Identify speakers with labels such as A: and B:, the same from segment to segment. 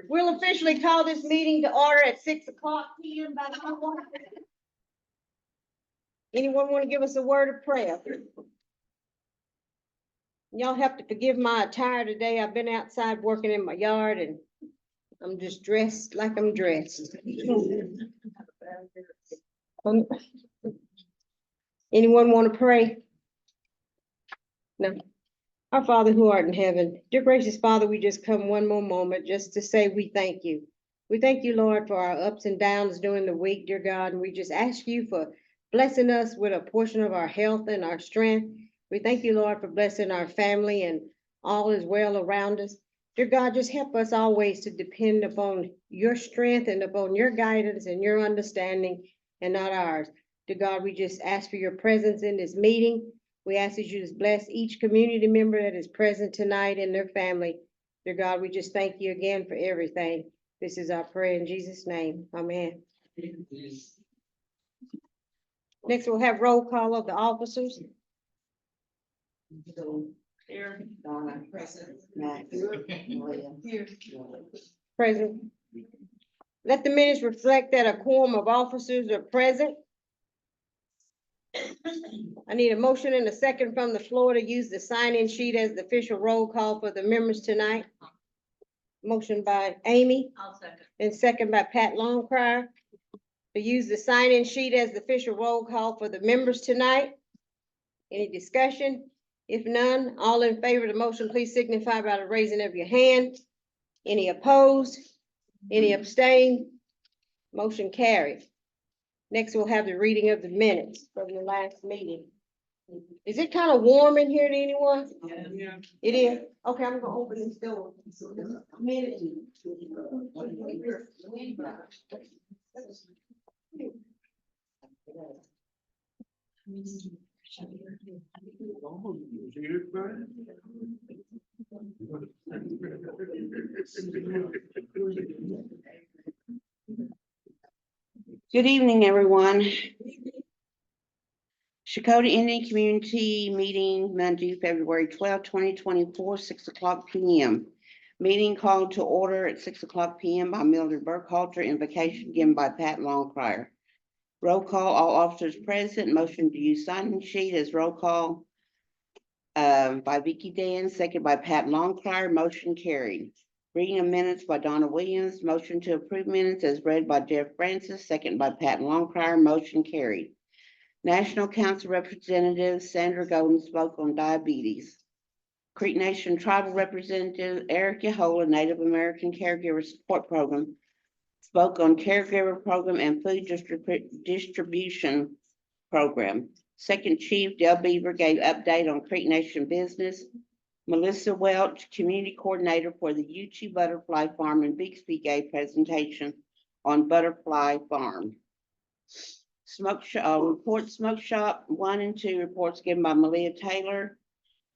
A: We'll officially call this meeting to order at 6:00 p.m. by now. Anyone want to give us a word of prayer? Y'all have to forgive my attire today. I've been outside working in my yard and I'm just dressed like I'm dressed. Anyone want to pray? No. Our Father who art in heaven, dear gracious Father, we just come one more moment just to say we thank you. We thank you, Lord, for our ups and downs during the week, dear God, and we just ask you for blessing us with a portion of our health and our strength. We thank you, Lord, for blessing our family and all is well around us. Dear God, just help us always to depend upon your strength and upon your guidance and your understanding and not ours. Dear God, we just ask for your presence in this meeting. We ask that you just bless each community member that is present tonight and their family. Dear God, we just thank you again for everything. This is our prayer in Jesus' name. Amen. Next, we'll have roll call of the officers.
B: Here. Donna. Present. Max. William. Here.
A: Present. Let the minutes reflect that a quorum of officers are present. I need a motion and a second from the floor to use the sign-in sheet as the official roll call for the members tonight. Motion by Amy.
B: I'll second.
A: And second by Pat Longcrier. To use the sign-in sheet as the official roll call for the members tonight. Any discussion? If none, all in favor of the motion, please signify by the raising of your hand. Any opposed? Any abstain? Motion carries. Next, we'll have the reading of the minutes from the last meeting. Is it kind of warm in here to anyone?
B: Yeah.
A: It is? Okay, I'm gonna open this door. Minutes.
B: Good evening, everyone. Shakota Indian Community Meeting, Monday, February 12, 2024, 6:00 p.m. Meeting called to order at 6:00 p.m. by Mildred Burkhalter, invocation given by Pat Longcrier. Roll call, all officers present, motion to use sign-in sheet as roll call by Vicky Dan, second by Pat Longcrier, motion carried. Reading of minutes by Donna Williams, motion to approve minutes as read by Jeff Francis, second by Pat Longcrier, motion carried. National Council Representative Sandra Golden spoke on diabetes. Creek Nation Tribal Representative Eric Yahola, Native American Caregiver Support Program, spoke on caregiver program and food distribution program. Second Chief Del Beaver gave update on Creek Nation business. Melissa Welch, Community Coordinator for the Uchee Butterfly Farm in Bixby, gave presentation on Butterfly Farm. Smoke Shop 1 and 2 reports given by Malia Taylor.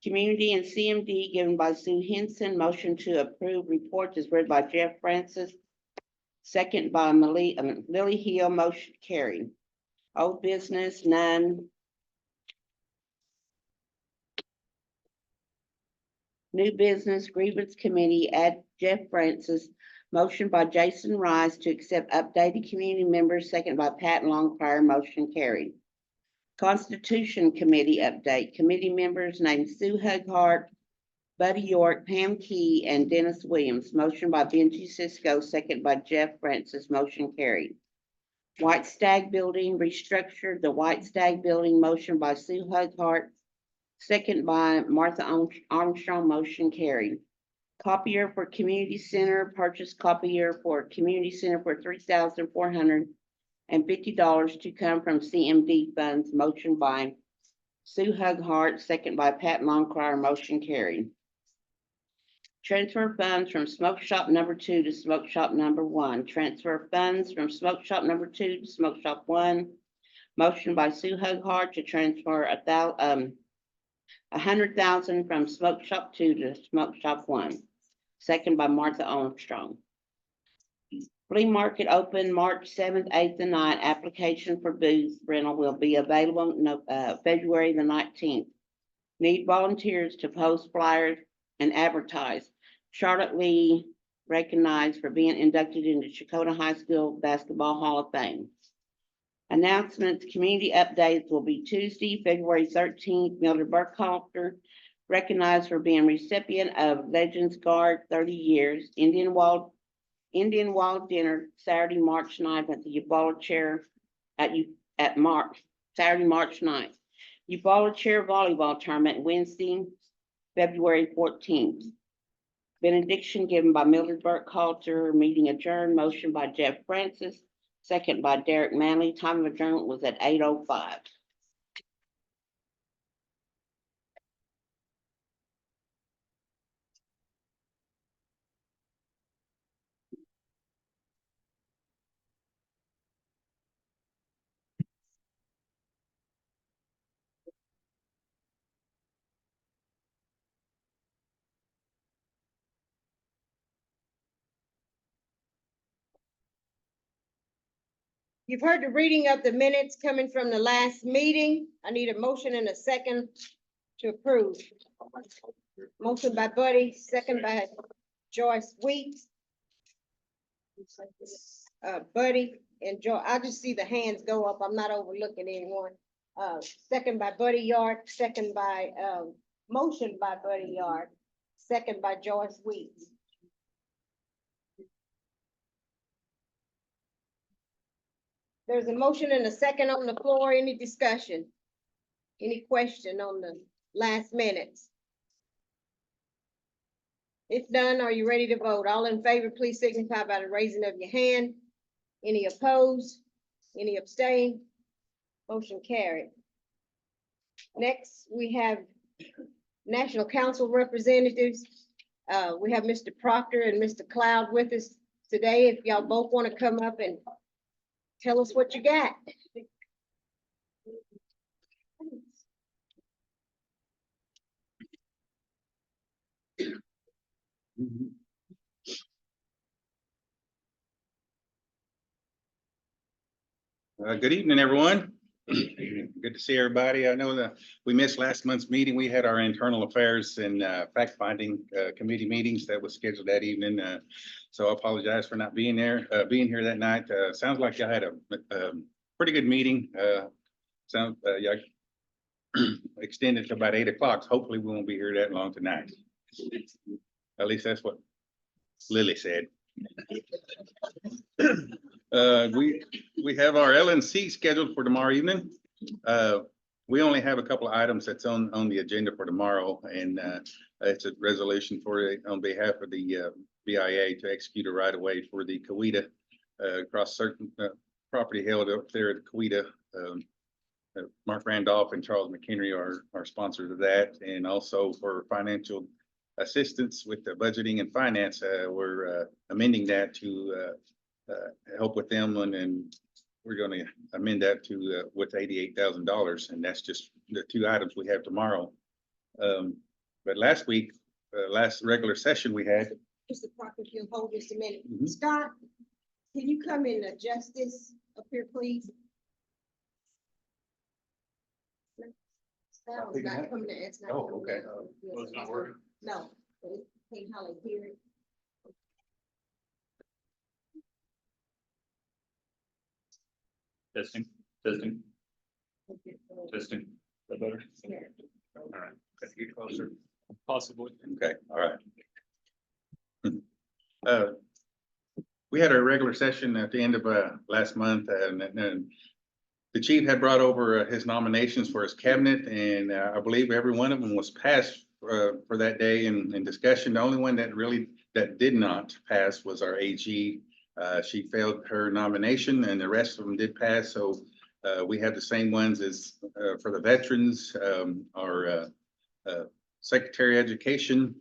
B: Community and CMD given by Sue Henson. Motion to approve reports is read by Jeff Francis. Second by Lily Hill, motion carried. Old business, none. New business, grievance committee, add Jeff Francis. Motion by Jason Rice to accept updated community members, second by Pat Longcrier, motion carried. Constitution Committee update, committee members named Sue Hughart, Buddy York, Pam Key, and Dennis Williams. Motion by Benji Cisco, second by Jeff Francis, motion carried. White Stag Building restructured the White Stag Building, motion by Sue Hughart, second by Martha Armstrong, motion carried. Copier for Community Center, purchase copier for Community Center for $3,450 to come from CMD funds, motion by Sue Hughart, second by Pat Longcrier, motion carried. Transfer funds from Smoke Shop number 2 to Smoke Shop number 1. Transfer funds from Smoke Shop number 2 to Smoke Shop 1. Motion by Sue Hughart to transfer $100,000 from Smoke Shop 2 to Smoke Shop 1. Second by Martha Armstrong. Flea market open March 7th, 8th, and 9th. Application for booth rental will be available February the 19th. Need volunteers to post flyers and advertise. Charlotte Lee recognized for being inducted into Chakota High School Basketball Hall of Fame. Announcements, community updates will be Tuesday, February 13th. Mildred Burkhalter, recognized for being recipient of Legends Guard 30 years, Indian Wild Dinner, Saturday, March 9th at the Ubaldo Chair Saturday, March 9th. Ubaldo Chair Volleyball Tournament, Wednesday, February 14th. Benediction given by Mildred Burkhalter, meeting adjourned, motion by Jeff Francis, second by Derek Manley. Time of adjournment was at 8:05.
A: You've heard the reading of the minutes coming from the last meeting. I need a motion and a second to approve. Motion by Buddy, second by Joyce Weeks. Buddy and Joy, I just see the hands go up. I'm not overlooking anyone. Second by Buddy Yard, second by, motion by Buddy Yard, second by Joyce Weeks. There's a motion and a second on the floor. Any discussion? Any question on the last minutes? If none, are you ready to vote? All in favor, please signify by the raising of your hand. Any opposed? Any abstain? Motion carried. Next, we have National Council representatives. We have Mr. Proctor and Mr. Cloud with us today. If y'all both want to come up and tell us what you got.
C: Good evening, everyone. Good to see everybody. I know that we missed last month's meeting. We had our internal affairs and fact-finding committee meetings that was scheduled that evening. So I apologize for not being here that night. Sounds like y'all had a pretty good meeting. Y'all extended to about 8 o'clock. Hopefully we won't be here that long tonight. At least that's what Lily said. We have our LNC scheduled for tomorrow evening. We only have a couple of items that's on the agenda for tomorrow, and it's a resolution on behalf of the BIA to execute a right of way for the Coweta across certain property held up there at Coweta. Mark Randolph and Charles McHenry are sponsors of that, and also for financial assistance with the budgeting and finance. We're amending that to help with them, and we're going to amend that to with $88,000, and that's just the two items we have tomorrow. But last week, last regular session we had.
A: Mr. Proctor, if you'll hold just a minute.
C: Mhm.
A: Scott, can you come and adjust this up here, please? Sound's not coming in. It's not
C: Oh,
A: coming
C: okay.
A: in. Yes,
D: Was it not working?
A: No, it can't hardly hear it.
D: Testing, testing, testing. Is that better?
A: Yeah.
D: All right, got to get closer. Possibly.
C: Okay, all right. We had our regular session at the end of last month, and the chief had brought over his nominations for his cabinet, and I believe every one of them was passed for that day in discussion. The only one that did not pass was our AG. She failed her nomination, and the rest of them did pass. So we have the same ones as for the veterans, our Secretary of Education.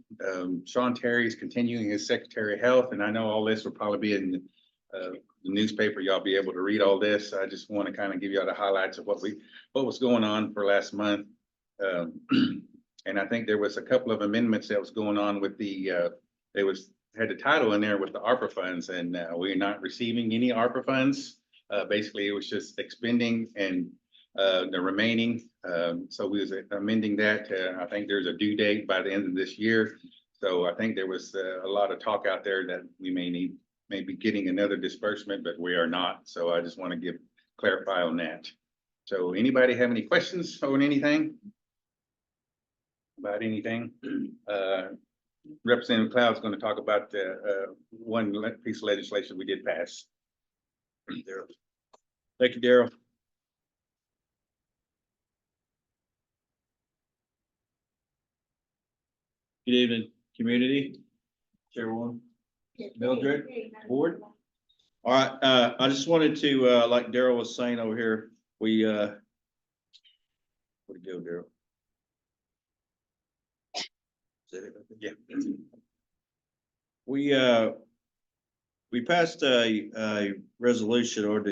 C: Sean Terry is continuing his Secretary of Health, and I know all this will probably be in the newspaper. Y'all be able to read all this. I just want to kind of give you all the highlights of what was going on for last month. And I think there was a couple of amendments that was going on with had the title in there with the ARPA funds, and we're not receiving any ARPA funds. Basically, it was just expending and the remaining. So we was amending that. I think there's a due date by the end of this year. So I think there was a lot of talk out there that we may be getting another disbursement, but we are not. So I just want to clarify on that. So anybody have any questions on anything? About anything? Representative Cloud's going to talk about the one piece of legislation we did pass. Daryl.
E: Thank you, Daryl. Good evening, community. Chairwoman, Mildred, board. All right, I just wanted to, like Daryl was saying over here, we, where'd it go, Daryl? Is that it?
C: Yeah.
E: We passed a resolution or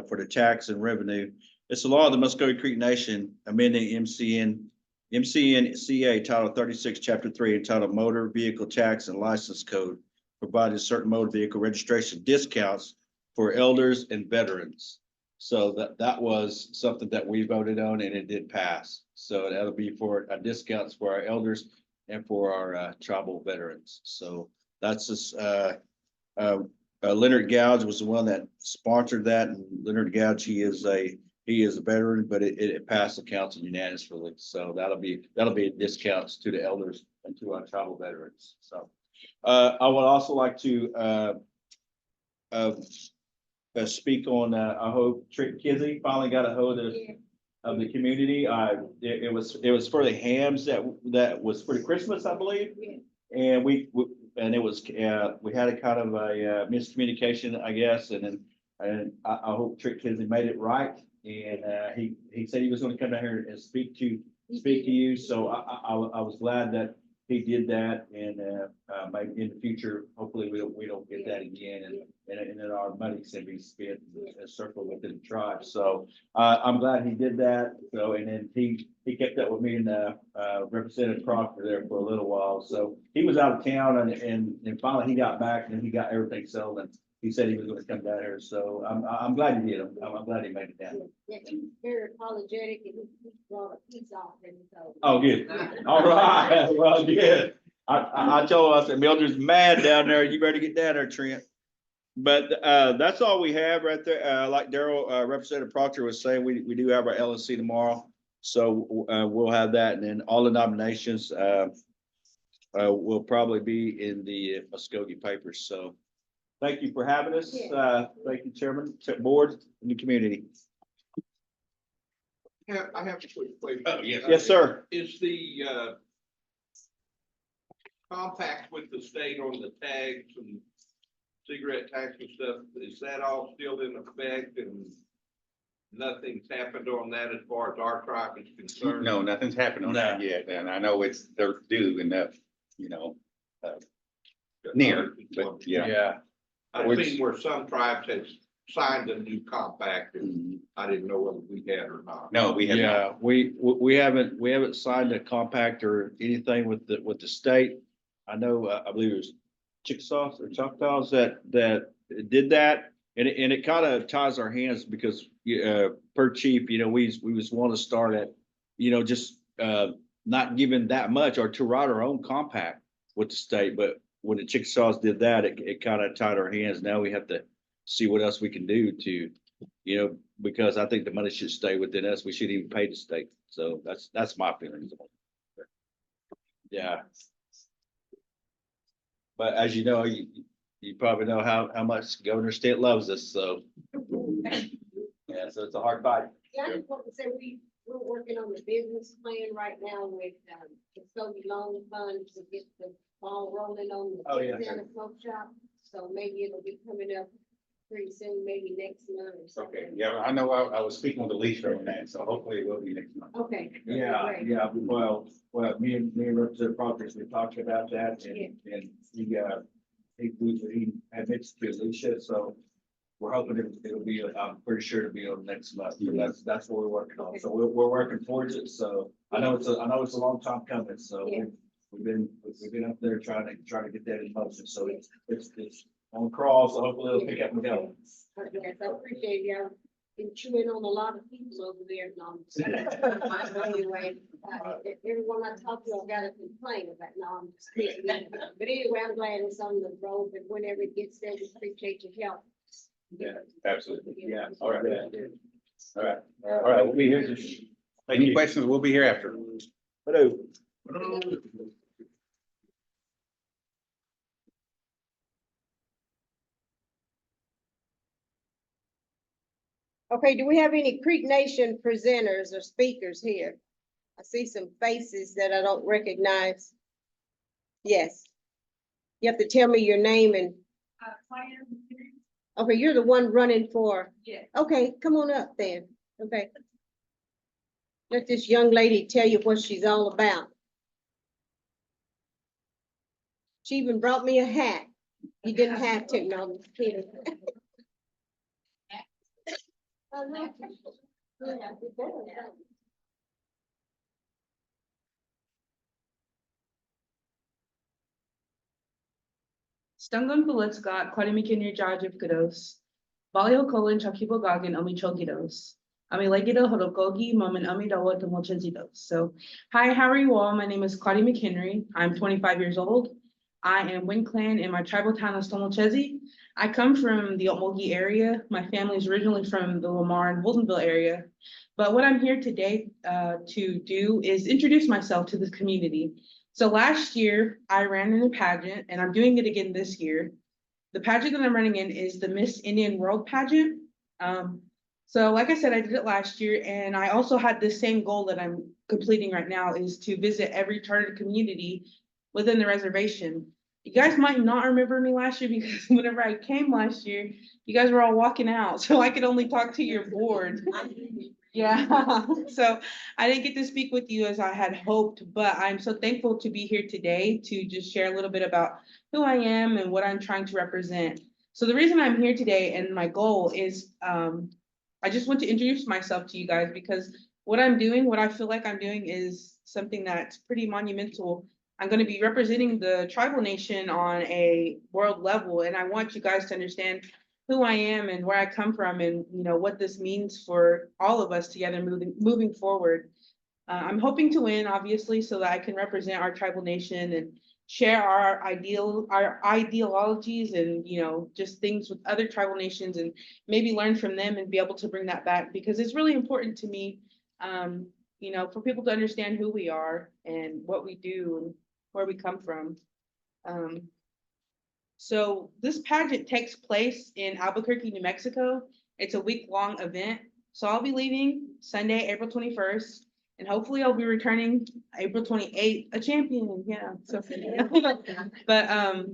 E: for the tax and revenue. It's the law of the Muskogee Creek Nation amending MCNCA Title 36, Chapter 3, entitled Motor Vehicle Tax and License Code, provided certain motor vehicle registration discounts for elders and veterans. So that was something that we voted on and it did pass. So that'll be for discounts for our elders and for our tribal veterans. So that's just Leonard Gouge was the one that sponsored that, and Leonard Gouge, he is a veteran, but it passed the council unanimously. So that'll be discounts to the elders and to our tribal veterans. So I would also like to speak on I hope Trick Kizzy finally got a hold of the community. It was for the hams that was for the Christmas, I believe. And we had a kind of a miscommunication, I guess, and I hope Trick Kizzy made it right. And he said he was going to come down here and speak to you. So I was glad that he did that, and maybe in the future, hopefully we don't get that again, and then our money can be spent and circle within the tribe. So I'm glad he did that. So and then he kept up with me and Representative Proctor there for a little while. So he was out of town, and finally he got back and he got everything settled, and he said he was going to come down here. So I'm glad he did. I'm glad he made it down.
F: Yeah, he's very apologetic and he brought a peace offering, so.
E: Oh, good. All right. Well, good. I told him, I said, Mildred's mad down there. You better get down there, Trent. But that's all we have right there. Like Daryl, Representative Proctor was saying, we do have our LNC tomorrow. So we'll have that. And then all the nominations will probably be in the Muskogee papers. So thank you for having us. Thank you, Chairman, Board, and the community.
G: I have a quick question.
C: Oh, yes.
E: Yes, sir.
G: Is the compact with the state on the tags and cigarette tax and stuff, is that all still in effect and nothing's happened on that as far as our tribe is concerned?
C: No, nothing's happened on that yet, and I know they're due enough, near, but yeah.
E: Yeah.
G: I've seen where some tribes have signed a new compact and I didn't know whether we had or not.
C: No, we have not.
E: Yeah, we haven't signed a compact or anything with the state. I know, I believe it was Chickasaw or Choctaws that did that. And it kind of ties our hands because, per chief, we just want to start at, just, not giving that much or to write our own compact with the state. But when the Chickasaws did that, it kind of tied our hands. Now we have to see what else we can do to, because I think the money should stay within us. We shouldn't even pay the state. So that's my feelings. Yeah. But as you know, you probably know how much Governor Stitt loves us. So yeah, so it's a hard fight.
F: Yeah, I just want to say we're working on the business plan right now with the Muskogee Loan Fund to get the ball rolling on the
E: Oh, yeah.
F: Center Smoke Shop. So maybe it'll be coming up pretty soon, maybe next month or something.
C: Okay, yeah, I know I was speaking with Alicia on that, so hopefully it will be next month.
F: Okay.
E: Yeah,
F: Great.
E: yeah, well, me and Representative Proctor, we talked about that and he admits to Alicia, so we're hoping it'll be, I'm pretty sure it'll be on next month. So that's what we're working on. So we're working towards it. So I know it's a long time coming. So
F: Yeah.
E: we've been up there trying to get that in motion. So it's on crawl. So hopefully it'll pick up and go.
F: Yes, I appreciate y'all been chewing on a lot of people over there. No, anyway, everyone I talk to, I've got to complain about. No, I'm just kidding. But anyway, I'm glad it's on the road, and whenever it gets there, we appreciate your help.
D: Yeah, absolutely.
E: Yeah, all right. All right, all right, we'll be here. Thank
C: Any
E: you.
C: questions? We'll be here after.
E: Hello.
A: Okay, do we have any Creek Nation presenters or speakers here? I see some faces that I don't recognize. Yes. You have to tell me your name and, okay, you're the one running for.
F: Yeah.
A: Okay, come on up then. Okay. Let this young lady tell you what she's all about. She even brought me a hat. You didn't have to, no, I'm just kidding.
H: Stungon Pulitscott, Quadimikinir Jajivkados, Balio Colin Chakibogagan, Omi Chokidos. Ami Legido Horokogi, Momin Ami Dawa Tomochazidos. So, hi, how are you all? My name is Claudia McHenry. I'm 25 years old. I am Wind Clan in my tribal town of Stomochezi. I come from the Okmulgee area. My family is originally from the Lamar and Holdenville area. But what I'm here today to do is introduce myself to this community. So last year I ran in a pageant and I'm doing it again this year. The pageant that I'm running in is the Miss Indian World pageant. So like I said, I did it last year and I also had the same goal that I'm completing right now is to visit every chartered community within the reservation. You guys might not remember me last year because whenever I came last year, you guys were all walking out. So I could only talk to your board. Yeah, so I didn't get to speak with you as I had hoped, but I'm so thankful to be here today to just share a little bit about who I am and what I'm trying to represent. So the reason I'm here today and my goal is I just want to introduce myself to you guys because what I'm doing, what I feel like I'm doing is something that's pretty monumental. I'm going to be representing the tribal nation on a world level, and I want you guys to understand who I am and where I come from and what this means for all of us together moving forward. I'm hoping to win, obviously, so that I can represent our tribal nation and share our ideologies and just things with other tribal nations and maybe learn from them and be able to bring that back because it's really important to me for people to understand who we are and what we do and where we come from. So this pageant takes place in Albuquerque, New Mexico. It's a week-long event. So I'll be leaving Sunday, April 21st, and hopefully I'll be returning April 28th, a champion. Yeah. So, but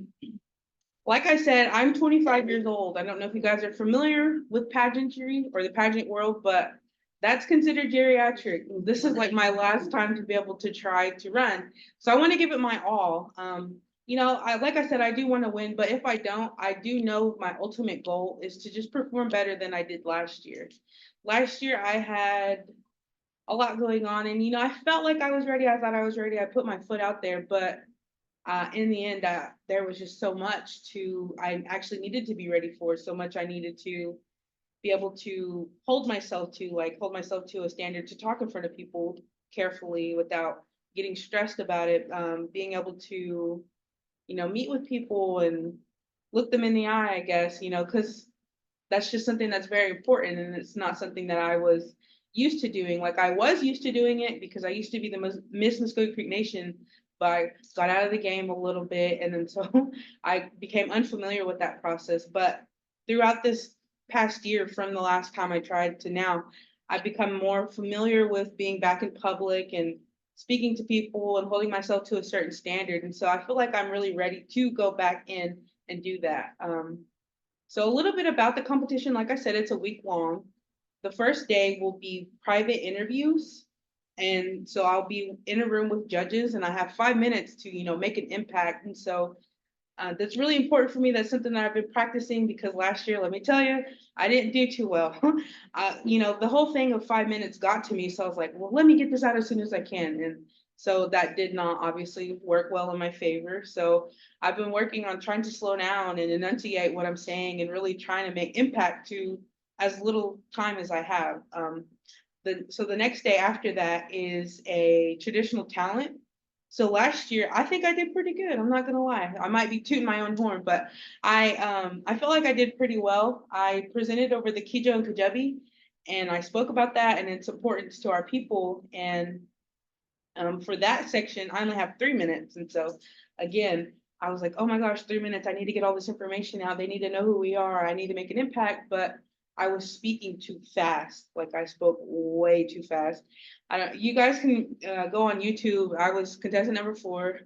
H: like I said, I'm 25 years old. I don't know if you guys are familiar with pageantry or the pageant world, but that's considered geriatric. This is like my last time to be able to try to run. So I want to give it my all. Like I said, I do want to win, but if I don't, I do know my ultimate goal is to just perform better than I did last year. Last year I had a lot going on and, I felt like I was ready. I thought I was ready. I put my foot out there, but in the end, there was just so much I actually needed to be ready for, so much I needed to be able to hold myself to a standard to talk in front of people carefully without getting stressed about it, being able to, meet with people and look them in the eye, I guess, because that's just something that's very important and it's not something that I was used to doing. Like I was used to doing it because I used to be the Miss Muskogee Creek Nation, but I got out of the game a little bit and then so I became unfamiliar with that process. But throughout this past year, from the last time I tried to now, I've become more familiar with being back in public and speaking to people and holding myself to a certain standard. And so I feel like I'm really ready to go back in and do that. So a little bit about the competition. Like I said, it's a week long. The first day will be private interviews. And so I'll be in a room with judges and I have 5 minutes to, make an impact. And so that's really important for me. That's something that I've been practicing because last year, let me tell you, I didn't do too well. The whole thing of 5 minutes got to me. So I was like, well, let me get this out as soon as I can. And so that did not obviously work well in my favor. So I've been working on trying to slow down and enunciate what I'm saying and really trying to make impact to as little time as I have. So the next day after that is a traditional talent. So last year, I think I did pretty good. I'm not gonna lie. I might be tooting my own horn, but I feel like I did pretty well. I presented over the Kijo and Kajabi, and I spoke about that and its importance to our people. And for that section, I only have 3 minutes. And so again, I was like, oh my gosh, 3 minutes. I need to get all this information out. They need to know who we are. I need to make an impact. But I was speaking too fast. Like I spoke way too fast. I don't, you guys can go on YouTube. I was contestant number 4,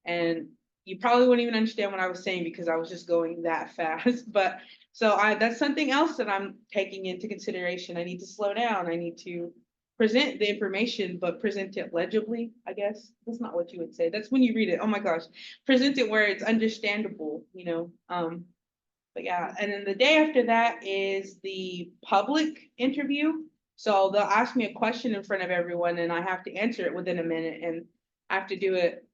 H: and you probably wouldn't even understand what I was saying because I was just going that fast. But so that's something else that I'm taking into consideration. I need to slow down. I need to present the information, but present it legibly, I guess. That's not what you would say. That's when you read it. Oh my gosh. Present it where it's understandable, you know. But yeah, and then the day after that is the public interview. So they'll ask me a question in front of everyone and I have to answer it within a minute, and I have to do it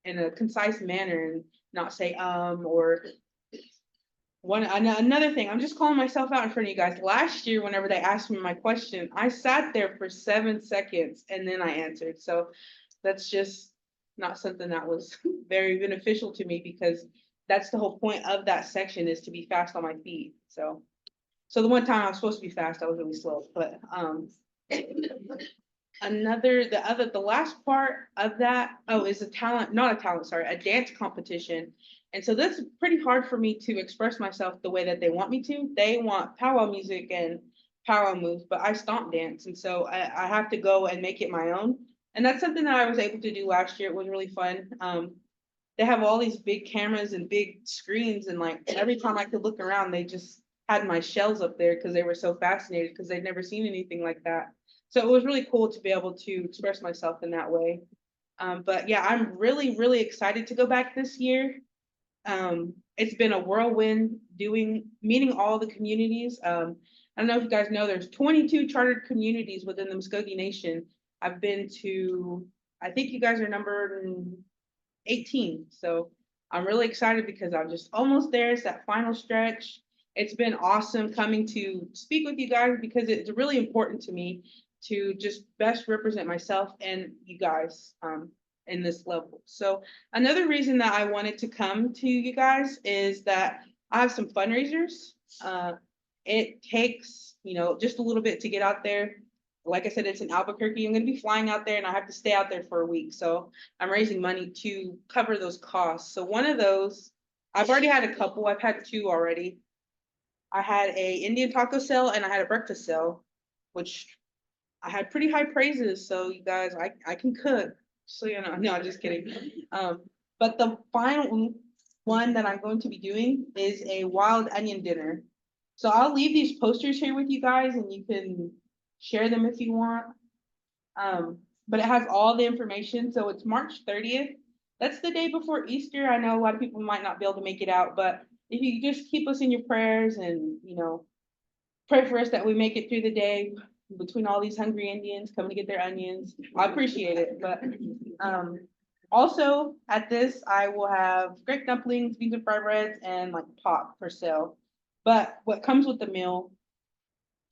H: in a concise manner and not say or another thing. I'm just calling myself out in front of you guys. Last year, whenever they asked me my question, I sat there for 7 seconds and then I answered. So that's just not something that was very beneficial to me, because that's the whole point of that section, is to be fast on my feet. So the one time I was supposed to be fast, I was really slow. But the last part of that, is a dance competition. And so that's pretty hard for me to express myself the way that they want me to. They want powwow music and powwow moves, but I stomp dance. And so I have to go and make it my own. And that's something that I was able to do last year. It was really fun. They have all these big cameras and big screens, and like every time I could look around, they just had my shells up there because they were so fascinated, because they'd never seen anything like that. So it was really cool to be able to express myself in that way. But yeah, I'm really, really excited to go back this year. It's been a whirlwind meeting all the communities. I don't know if you guys know, there's 22 chartered communities within the Muskogee Nation. I've been to, I think you guys are number 18. So I'm really excited because I'm just almost there. It's that final stretch. It's been awesome coming to speak with you guys, because it's really important to me to just best represent myself and you guys in this level. So another reason that I wanted to come to you guys is that I have some fundraisers. It takes, just a little bit to get out there. Like I said, it's in Albuquerque. I'm going to be flying out there and I have to stay out there for a week. So I'm raising money to cover those costs. So one of those, I've already had a couple. I've had 2 already. I had a Indian taco sale and I had a breakfast sale, which I had pretty high praises. So you guys, I can cook. So, no, just kidding. But the final one that I'm going to be doing is a wild onion dinner. So I'll leave these posters here with you guys and you can share them if you want. But it has all the information. So it's March 30th. That's the day before Easter. I know a lot of people might not be able to make it out, but if you just keep us in your prayers and, pray for us that we make it through the day between all these hungry Indians coming to get their onions, I appreciate it. But also at this, I will have great dumplings, beans and fried breads, and like pop for sale. But what comes with the meal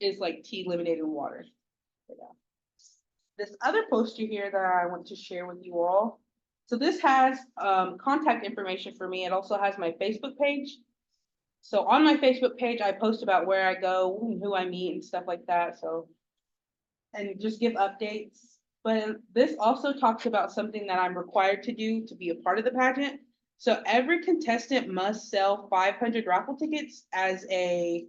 H: is like tea, lemonade, and water. This other poster here that I want to share with you all. So this has contact information for me. It also has my Facebook page. So on my Facebook page, I post about where I go and who I meet and stuff like that. So, and just give updates. But this also talks about something that I'm required to do to be a part of the pageant. So every contestant must sell 500 raffle tickets as a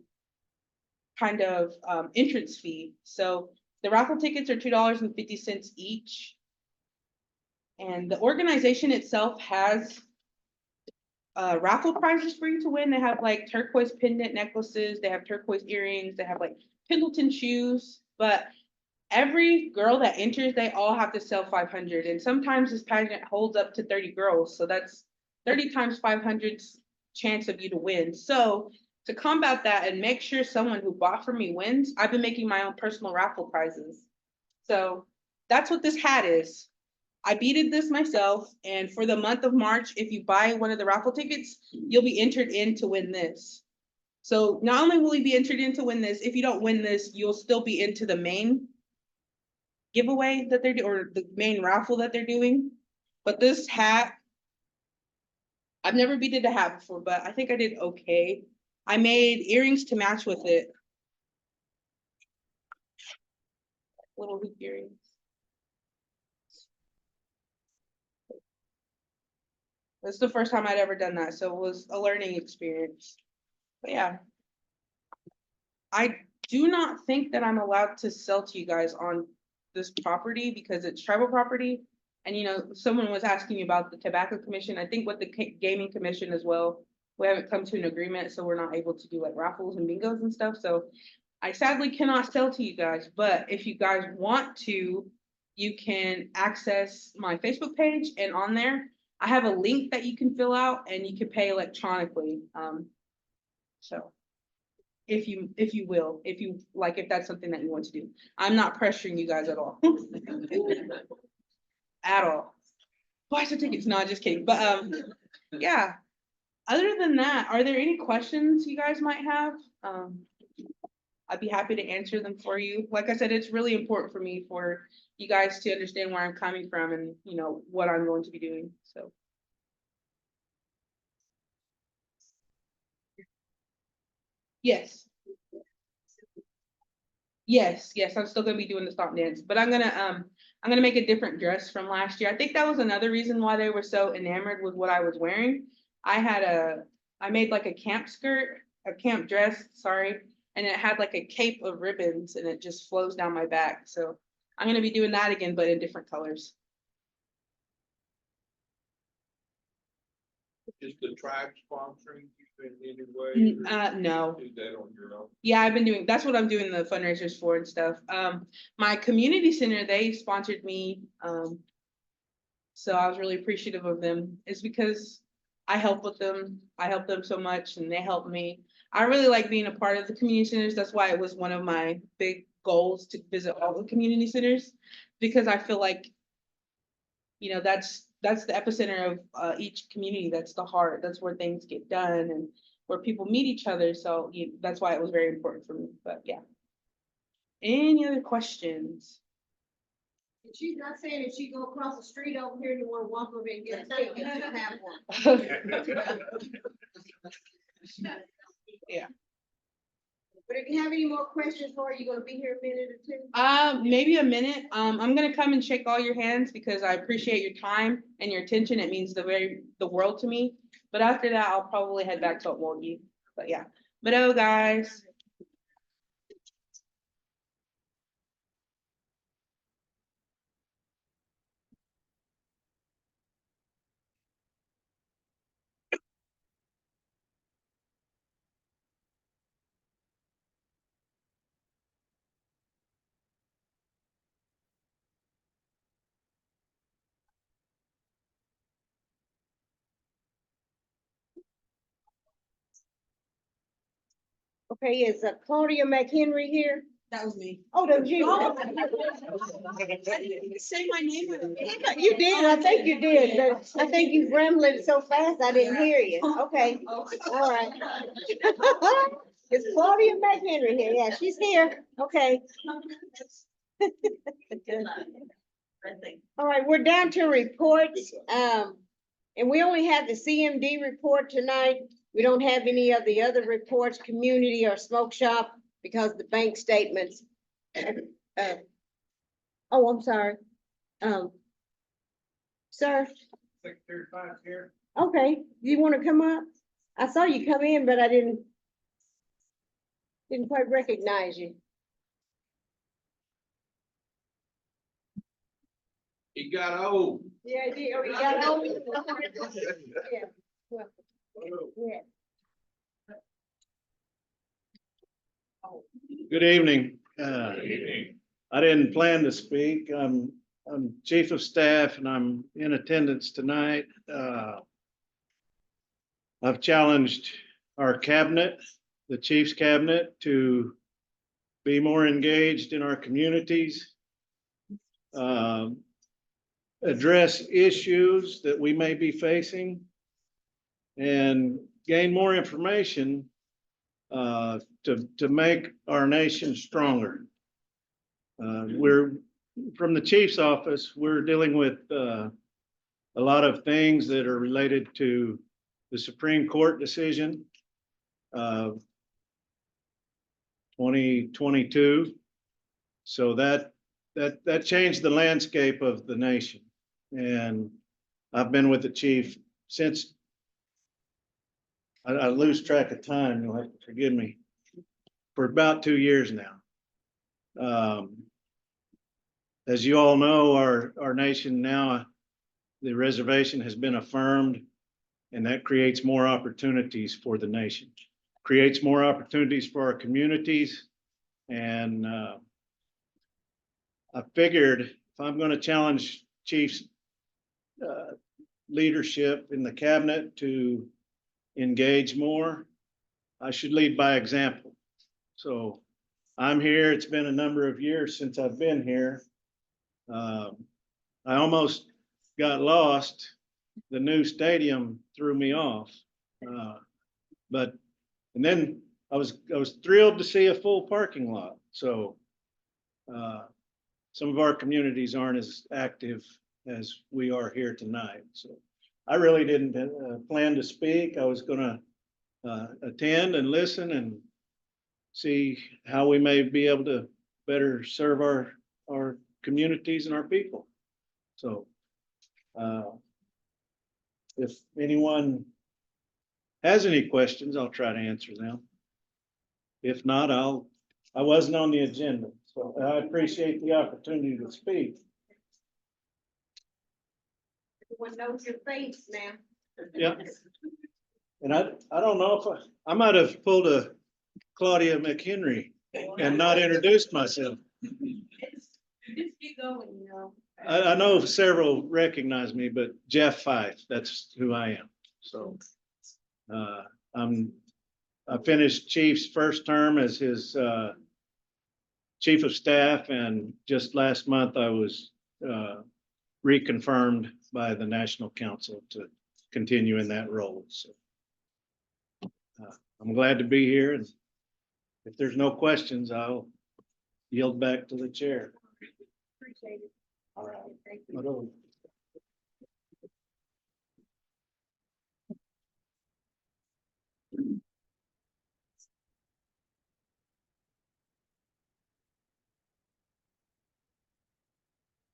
H: kind of entrance fee. So the raffle tickets are $2.50 each. And the organization itself has raffle prizes for you to win. They have like turquoise pendant necklaces, they have turquoise earrings, they have like Pendleton shoes. But every girl that enters, they all have to sell 500. And sometimes this pageant holds up to 30 girls. So that's 30 times 500's chance of you to win. So to combat that and make sure someone who bought from me wins, I've been making my own personal raffle prizes. So that's what this hat is. I beaded this myself, and for the month of March, if you buy one of the raffle tickets, you'll be entered in to win this. So not only will you be entered in to win this, if you don't win this, you'll still be into the main giveaway that they're doing, or the main raffle that they're doing. But this hat, I've never beaded a hat before, but I think I did okay. I made earrings to match with it. Little hoop earrings. This is the first time I'd ever done that, so it was a learning experience. But yeah. I do not think that I'm allowed to sell to you guys on this property because it's tribal property. And you know, someone was asking me about the tobacco commission. I think with the gaming commission as well, we haven't come to an agreement, so we're not able to do like raffles and bingos and stuff. So I sadly cannot sell to you guys, but if you guys want to, you can access my Facebook page, and on there, I have a link that you can fill out and you can pay electronically. So if you will, if that's something that you want to do. I'm not pressuring you guys at all. At all. Buy some tickets. No, just kidding. But yeah. Other than that, are there any questions you guys might have? I'd be happy to answer them for you. Like I said, it's really important for me for you guys to understand where I'm coming from and you know what I'm going to be doing. So yes. Yes, I'm still gonna be doing the stop dance, but I'm gonna make a different dress from last year. I think that was another reason why they were so enamored with what I was wearing. I made like a camp skirt, a camp dress, sorry, and it had like a cape of ribbons and it just flows down my back. So I'm gonna be doing that again, but in different colors.
G: Is the tribe sponsoring you in any way? or
H: No.
G: Do that on your own?
H: Yeah, that's what I'm doing the fundraisers for and stuff. My community center, they sponsored me. So I was really appreciative of them. It's because I help with them. I help them so much and they help me. I really like being a part of the community centers. That's why it was one of my big goals to visit all the community centers, because I feel like, you know, that's the epicenter of each community. That's the heart. That's where things get done and where people meet each other. So that's why it was very important for me. But yeah. Any other questions?
F: And she's not saying if she go across the street over here and you wanna walk over and get a ticket, you can have one.
H: Yeah.
F: But if you have any more questions for her, you gonna be here a minute or two?
H: Maybe a minute. I'm gonna come and shake all your hands because I appreciate your time and your attention. It means the world to me. But after that, I'll probably head back to Milwaukee. But yeah. But oh, guys.
A: Okay, is Claudia McHenry here?
H: That was me.
A: Oh, that was you.
H: Oh. I didn't say my name.
A: You did, I think you did, but I think you rambling so fast, I didn't hear you. Okay, all right. It's Claudia McHenry here, yeah, she's here, okay. All right, we're down to reports, and we only have the CMD report tonight. We don't have any of the other reports, community or smoke shop, because the bank statements. Oh, I'm sorry. Sir,
G: Secretary Five here.
A: okay, you want to come up? I saw you come in, but I didn't quite recognize you.
G: He got old.
A: Yeah, I did. Oh, you got old? Yeah. Well, yeah.
I: Good evening. I didn't plan to speak. I'm chief of staff and I'm in attendance tonight. I've challenged our cabinet, the chief's cabinet, to be more engaged in our communities, address issues that we may be facing, and gain more information to make our nation stronger. We're, from the chief's office, we're dealing with a lot of things that are related to the Supreme Court decision of 2022. So that changed the landscape of the nation. And I've been with the chief since, I lose track of time, you'll have to forgive me, for about 2 years now. As you all know, our nation now, the reservation has been affirmed, and that creates more opportunities for the nation, creates more opportunities for our communities. And I figured if I'm going to challenge Chief's leadership in the cabinet to engage more, I should lead by example. So I'm here. It's been a number of years since I've been here. I almost got lost. The new stadium threw me off. And then I was thrilled to see a full parking lot. So some of our communities aren't as active as we are here tonight. So I really didn't plan to speak. I was going to attend and listen and see how we may be able to better serve our communities and our people. So if anyone has any questions, I'll try to answer them. If not, I wasn't on the agenda, so I appreciate the opportunity to speak.
F: Everyone knows your face now.
I: Yeah. And I don't know if I might have pulled a Claudia McHenry and not introduced myself.
H: Just keep going, you know.
I: I know several recognize me, but Jeff Fife, that's who I am. So I finished Chief's first term as his chief of staff, and just last month I was reconfirmed by the National Council to continue in that role. So I'm glad to be here, and if there's no questions, I'll yield back to the chair.
F: Appreciate it.
I: All right.
F: Thank you.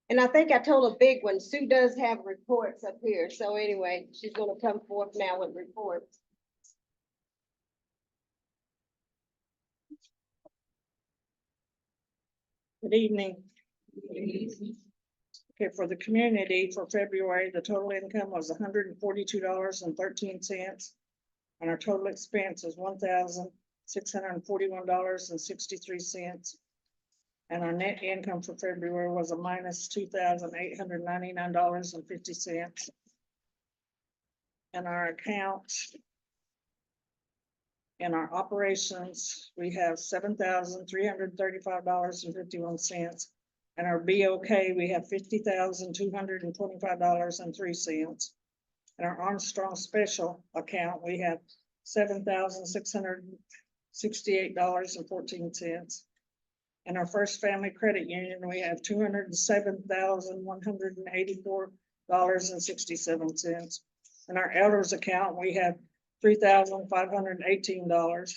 F: And I think I told a big one, Sue does have reports up here. So anyway, she's gonna come forth now with reports.
J: Good evening. Okay, for the community for February, the total income was $142.13. And our total expense is $1,641.63. And our net income for February was a minus $2,899.50. And our accounts, in our operations, we have $7,335.51. And our BOK, we have $50,225.03. And our Armstrong Special account, we have $7,668.14. And our First Family Credit Union, we have $207,184.67. And our Elders account, we have $3,518.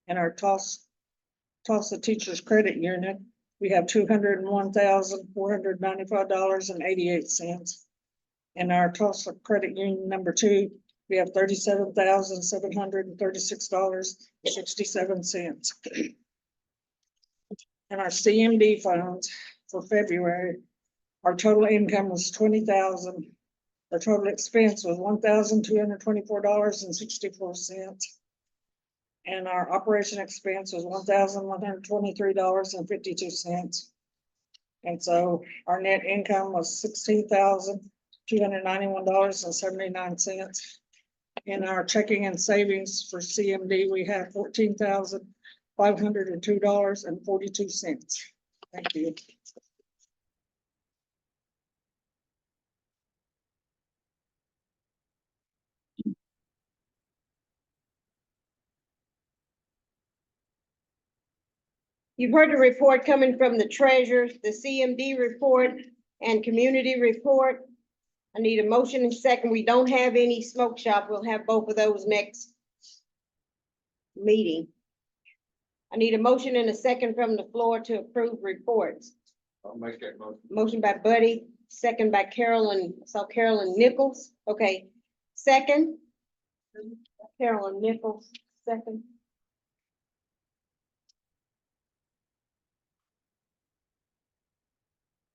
J: And our Tulsa Teachers Credit Union, we have $201,495.88. And our Tulsa Credit Union number 2, we have $37,736.67. And our CMD funds for February, our total income was $20,000. Our total expense was $1,224.64. And our operation expense was $1,123.52. And so our net income was $16,291.79. In our checking and savings for CMD, we have $14,502.42. Thank you.
A: You've heard the report coming from the treasurers, the CMD report and community report. I need a motion and second. We don't have any smoke shop. We'll have both of those next meeting. I need a motion and a second from the floor to approve reports.
G: I'll make that motion.
A: Motion by Buddy, second by Carolyn, Carolyn Nichols. Okay, second. Carolyn Nichols, second.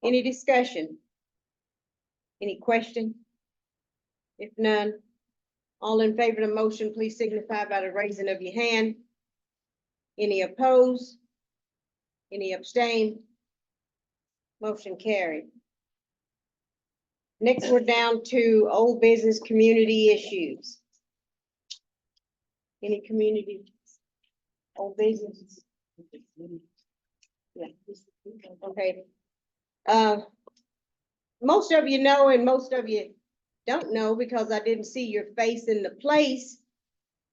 A: Any discussion? Any question? If none, all in favor of the motion, please signify by the raising of your hand. Any opposed? Any abstain? Motion carried. Next, we're down to old business community issues. Any community? Old business? Yeah. Okay. Most of you know and most of you don't know because I didn't see your face in the place.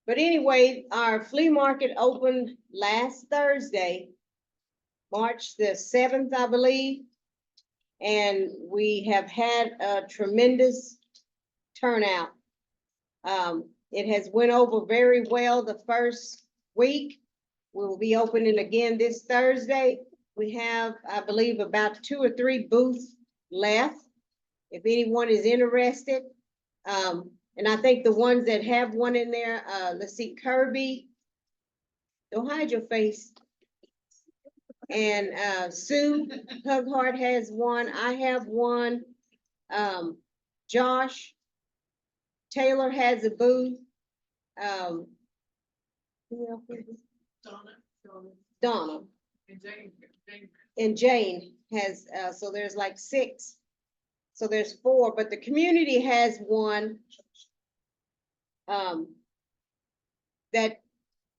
A: But anyway, our flea market opened last Thursday, March the 7th, I believe. And we have had a tremendous turnout. It has went over very well the first week. We will be opening again this Thursday. We have, I believe, about 2 or 3 booths left. If anyone is interested. And I think the ones that have one in there, let's see, Kirby. Don't hide your face. And Sue Hughart has one. I have one. Josh Taylor has a booth. Who else is it? Donna. And Jane has, so there's like 6. So there's 4, but the community has one. That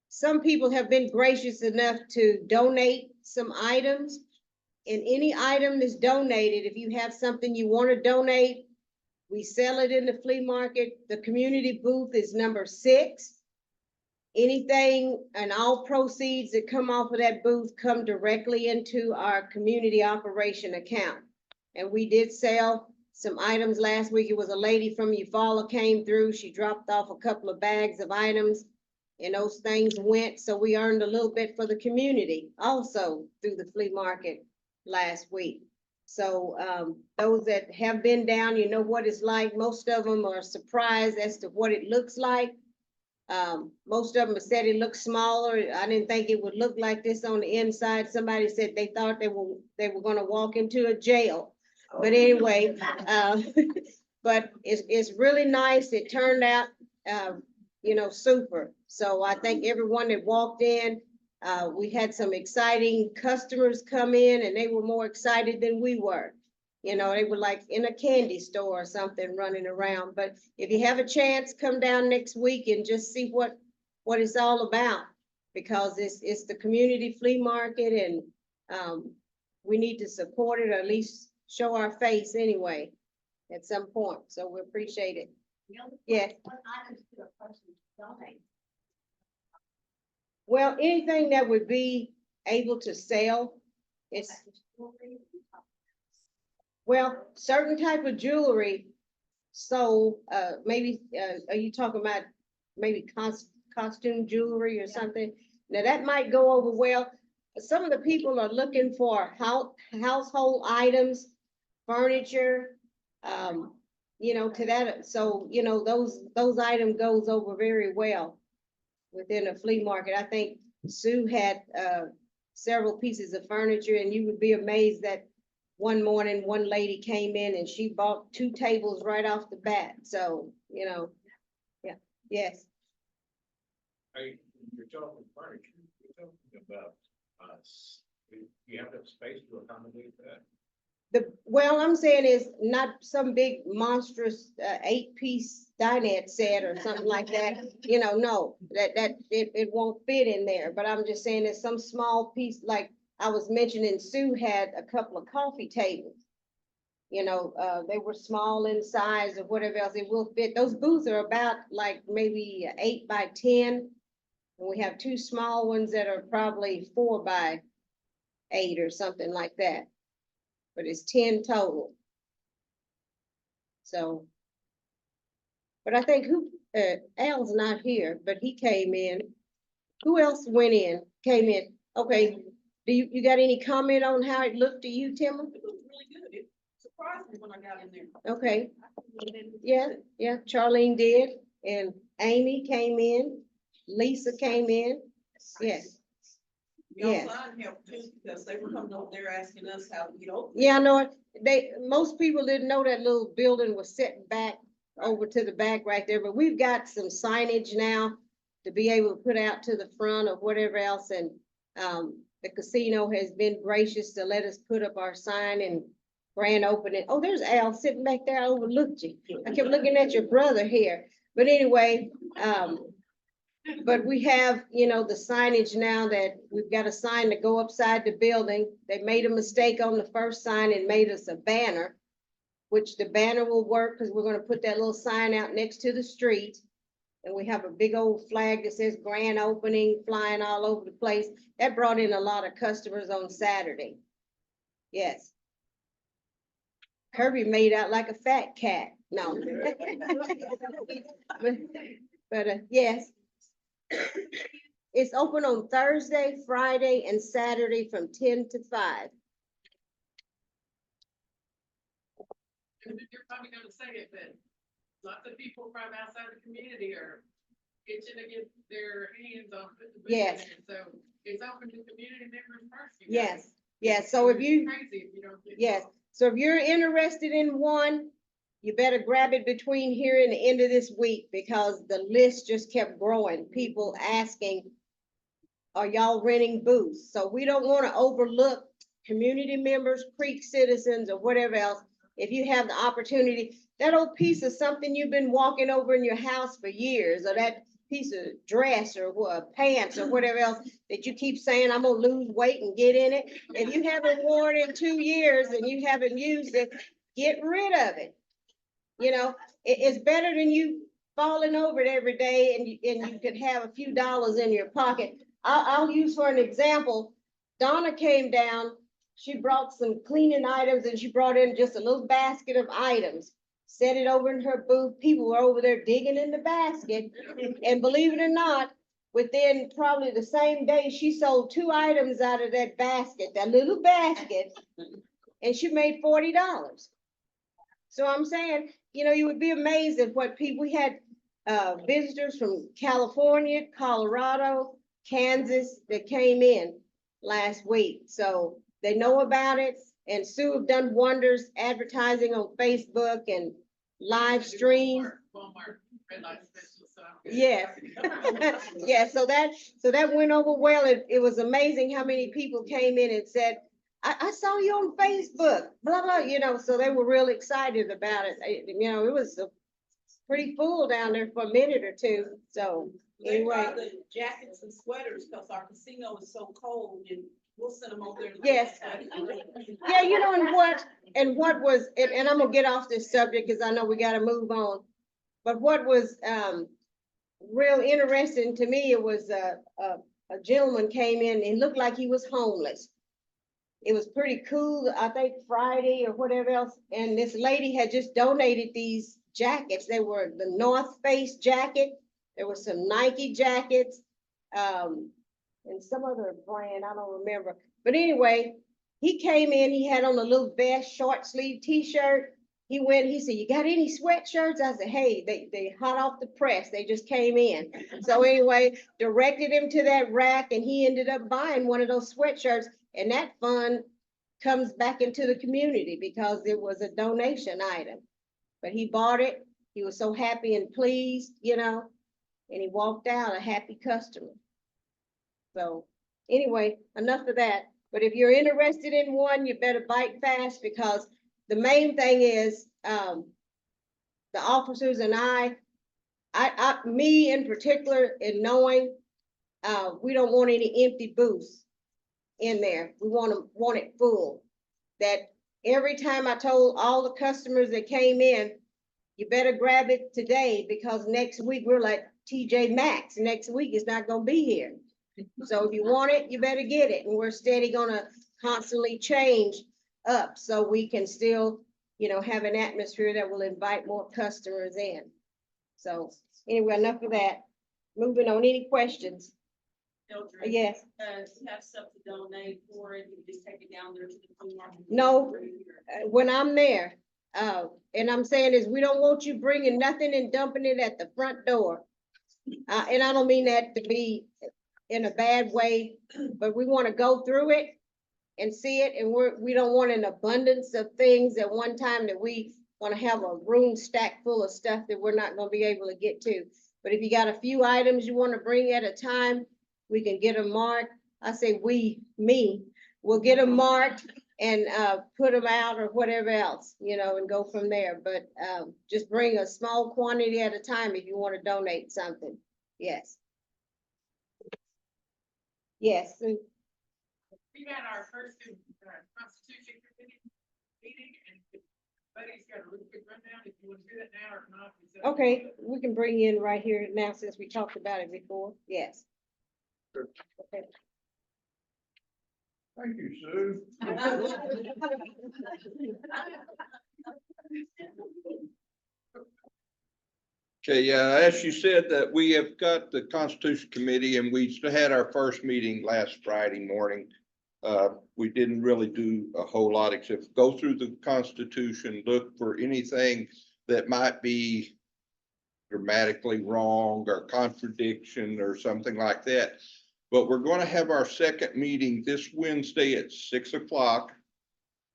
A: some people have been gracious enough to donate some items. And any item that's donated, if you have something you want to donate, we sell it in the flea market. The community booth is number 6. Anything and all proceeds that come off of that booth come directly into our community operation account. And we did sell some items last week. It was a lady from Eufaula came through. She dropped off a couple of bags of items and those things went. So we earned a little bit for the community also through the flea market last week. So those that have been down, you know what it's like. Most of them are surprised as to what it looks like. Most of them said it looks smaller. I didn't think it would look like this on the inside. Somebody said they thought they were going to walk into a jail. But anyway, but it's really nice. It turned out, you know, super. So I think everyone that walked in, we had some exciting customers come in and they were more excited than we were. You know, they were like in a candy store or something running around. But if you have a chance, come down next week and just see what it's all about. Because it's the community flea market and we need to support it or at least show our face anyway at some point. So we appreciate it. Yeah.
F: What items do a person donate?
A: Well, anything that would be able to sell, it's, well, certain type of jewelry. So maybe, are you talking about maybe costume jewelry or something? Now that might go over well. Some of the people are looking for household items, furniture, you know, to that. So, you know, those items goes over very well within a flea market. I think Sue had several pieces of furniture and you would be amazed that one morning, one lady came in and she bought 2 tables right off the bat. So, you know, yeah, yes.
G: Hey, you're talking furniture, you're talking about us. You have enough space to accommodate that?
A: Well, I'm saying is not some big monstrous 8-piece dinette set or something like that. You know, no, it won't fit in there. But I'm just saying it's some small piece, like I was mentioning, Sue had a couple of coffee tables. You know, they were small in size or whatever else. It will fit. Those booths are about like maybe 8 by 10. And we have 2 small ones that are probably 4 by 8 or something like that. But it's 10 total. So. But I think Al's not here, but he came in. Who else came in? Okay, you got any comment on how it looked to you, Tim?
H: It was really good. It surprised me when I got in there.
A: Okay, yeah, Charlene did, and Amy came in, Lisa came in, yes.
H: Your
A: Yes.
H: son helped too, because they were coming over there asking us how to get over.
A: Yeah, I know it. Most people didn't know that little building was set back over to the back right there, but we've got some signage now to be able to put out to the front of whatever else, and, the casino has been gracious to let us put up our sign and grand opening. Oh, there's Al sitting back there. I overlooked you. I kept looking at your brother here. But anyway, but we have, the signage now that we've got a sign to go upside the building. They made a mistake on the first sign and made us a banner, which the banner will work because we're gonna put that little sign out next to the street. And we have a big old flag that says grand opening flying all over the place. That brought in a lot of customers on Saturday. Yes. Kirby made out like a fat cat. No. But yes. It's open on Thursday, Friday, and Saturday from 10 to 5.
K: You're probably gonna say it, but lots of people from outside the community are itching to get their hands on the
A: Yes.
K: business. So it's open to community members first. you
A: Yes,
K: guys.
A: yes. So if
K: It's
A: you,
K: Crazy if you don't get.
A: yes, so if you're interested in one, you better grab it between here and the end of this week because the list just kept growing. People asking, are y'all renting booths? So we don't want to overlook community members, Creek citizens, or whatever else. If you have the opportunity, that old piece of something you've been walking over in your house for years, or that piece of dress or pants or whatever else that you keep saying, I'm gonna lose weight and get in it. If you haven't worn it in 2 years and you haven't used it, get rid of it. It's better than you falling over it every day and you could have a few dollars in your pocket. I'll use for an example, Donna came down, she brought some cleaning items and she brought in just a little basket of items. Set it over in her booth. People were over there digging in the basket. And believe it or not, within probably the same day, she sold 2 items out of that basket, that little basket, and she made $40. So I'm saying, you would be amazed at what we had visitors from California, Colorado, Kansas that came in last week. So they know about it. And Sue have done wonders advertising on Facebook and live stream.
K: Walmart, red light special, so.
A: Yes. Yeah, so that went over well. It was amazing how many people came in and said, I saw you on Facebook, blah, blah, so they were real excited about it. It was pretty full down there for a minute or two, so anyway.
H: The jackets and sweaters, because our casino is so cold, and we'll send them over there.
A: Yes. Yeah, and what was, and I'm gonna get off this subject because I know we gotta move on. But what was real interesting to me, it was a gentleman came in and looked like he was homeless. It was pretty cool, I think Friday or whatever else, and this lady had just donated these jackets. They were the North Face jacket. There were some Nike jackets, and some other brand, I don't remember. But anyway, he came in, he had on a little vest, short sleeve t-shirt. He said, you got any sweatshirts? I said, hey, they hot off the press. They just came in. So anyway, directed him to that rack and he ended up buying one of those sweatshirts. And that fund comes back into the community because it was a donation item. But he bought it. He was so happy and pleased, and he walked out a happy customer. So anyway, enough of that. But if you're interested in one, you better bite fast because the main thing is the officers and me in particular, in knowing we don't want any empty booths in there. We want it full. That every time I told all the customers that came in, you better grab it today because next week we're like TJ Maxx. Next week is not gonna be here. So if you want it, you better get it. And we're steady gonna constantly change up, so we can still, have an atmosphere that will invite more customers in. So anyway, enough of that. Moving on, any questions?
K: Eldred,
A: Yes,
K: you have stuff to donate for it, you just take it down there to the flea market?
A: No. When I'm there, and I'm saying is, we don't want you bringing nothing and dumping it at the front door. And I don't mean that to be in a bad way, but we want to go through it and see it, and we don't want an abundance of things at one time that we want to have a room stacked full of stuff that we're not going to be able to get to. But if you got a few items you want to bring at a time, we can get them marked. I say we'll get them marked and put them out or whatever else, and go from there. But just bring a small quantity at a time if you want to donate something. Yes. Yes, Sue.
K: We had our first Constitution Committee meeting, and Buddy's got a really good rundown, if you want to do that now or not.
A: Okay, we can bring you in right here now since we talked about it before. Yes. Okay.
G: Thank you, Sue. Okay, as you said, that we have got the Constitution Committee, and we had our first meeting last Friday morning. We didn't really do a whole lot except go through the Constitution, look for anything that might be grammatically wrong or contradiction or something like that. But we're going to have our second meeting this Wednesday at 6 o'clock.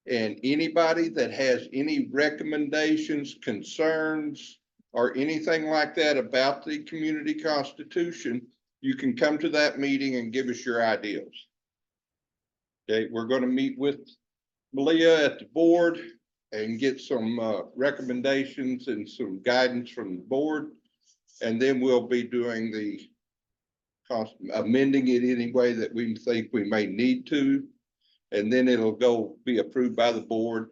G: And anybody that has any recommendations, concerns, or anything like that about the community constitution, you can come to that meeting and give us your ideas. Okay, we're going to meet with Malia at the board and get some recommendations and some guidance from the board. And then we'll be doing the amending it any way that we think we may need to. And then it'll go be approved by the board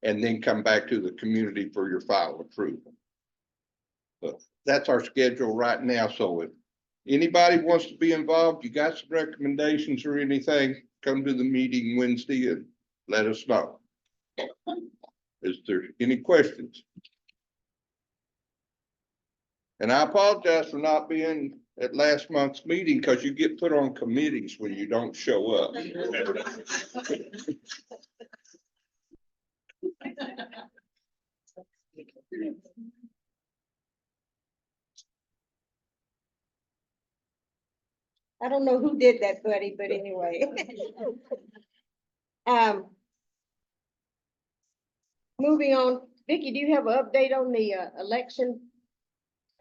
G: and then come back to the community for your final approval. But that's our schedule right now. So if anybody wants to be involved, you got some recommendations or anything, come to the meeting Wednesday and let us know. Is there any questions? And I apologize for not being at last month's meeting because you get put on committees when you don't show up.
A: I don't know who did that, Buddy, but anyway. Moving on, Vicky, do you have an update on the election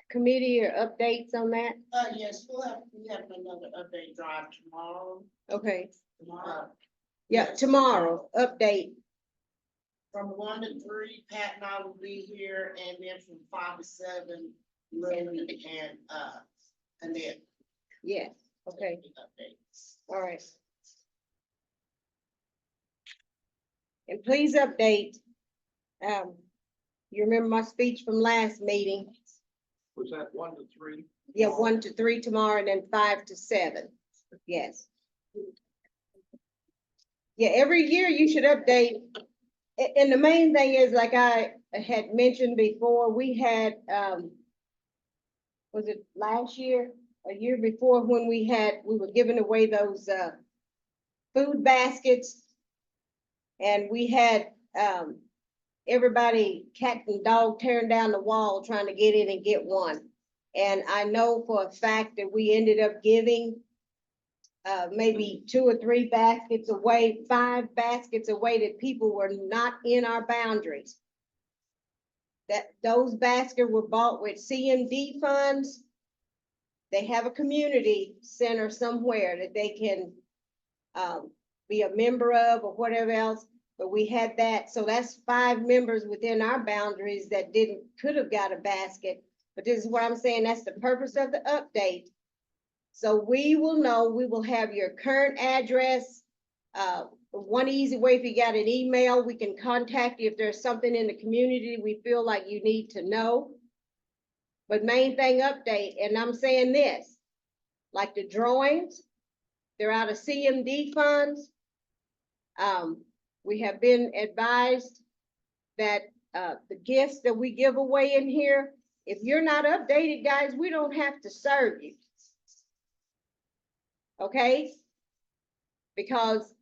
A: committee or updates on that?
L: Yes, we have another update drive tomorrow.
A: Okay,
L: Tomorrow,
A: yeah, tomorrow, update.
L: from 1 to 3, Pat and I will be here, and then from 5 to 7, Lynn and Annette.
A: Yes, okay,
L: Updates.
A: all right. And please update. You remember my speech from last meeting?
G: Was that 1 to 3?
A: Yeah, 1 to 3 tomorrow and then 5 to 7. Yes. Yeah, every year you should update. And the main thing is, like I had mentioned before, we had, was it last year? A year before, when we were giving away those, food baskets. And we had, everybody, cat and dog, tearing down the wall trying to get in and get one. And I know for a fact that we ended up giving maybe 2 or 3 baskets away, 5 baskets away, that people were not in our boundaries. That those baskets were bought with CMD funds. They have a community center somewhere that they can be a member of or whatever else. But we had that, so that's 5 members within our boundaries that could have got a basket. But this is what I'm saying, that's the purpose of the update. So we will know, we will have your current address. One easy way, if you got an email, we can contact you if there's something in the community we feel like you need to know. But main thing, update, and I'm saying this, like the drawings, they're out of CMD funds. We have been advised that, the gifts that we give away in here, if you're not updated, guys, we don't have to serve you. Okay? Because,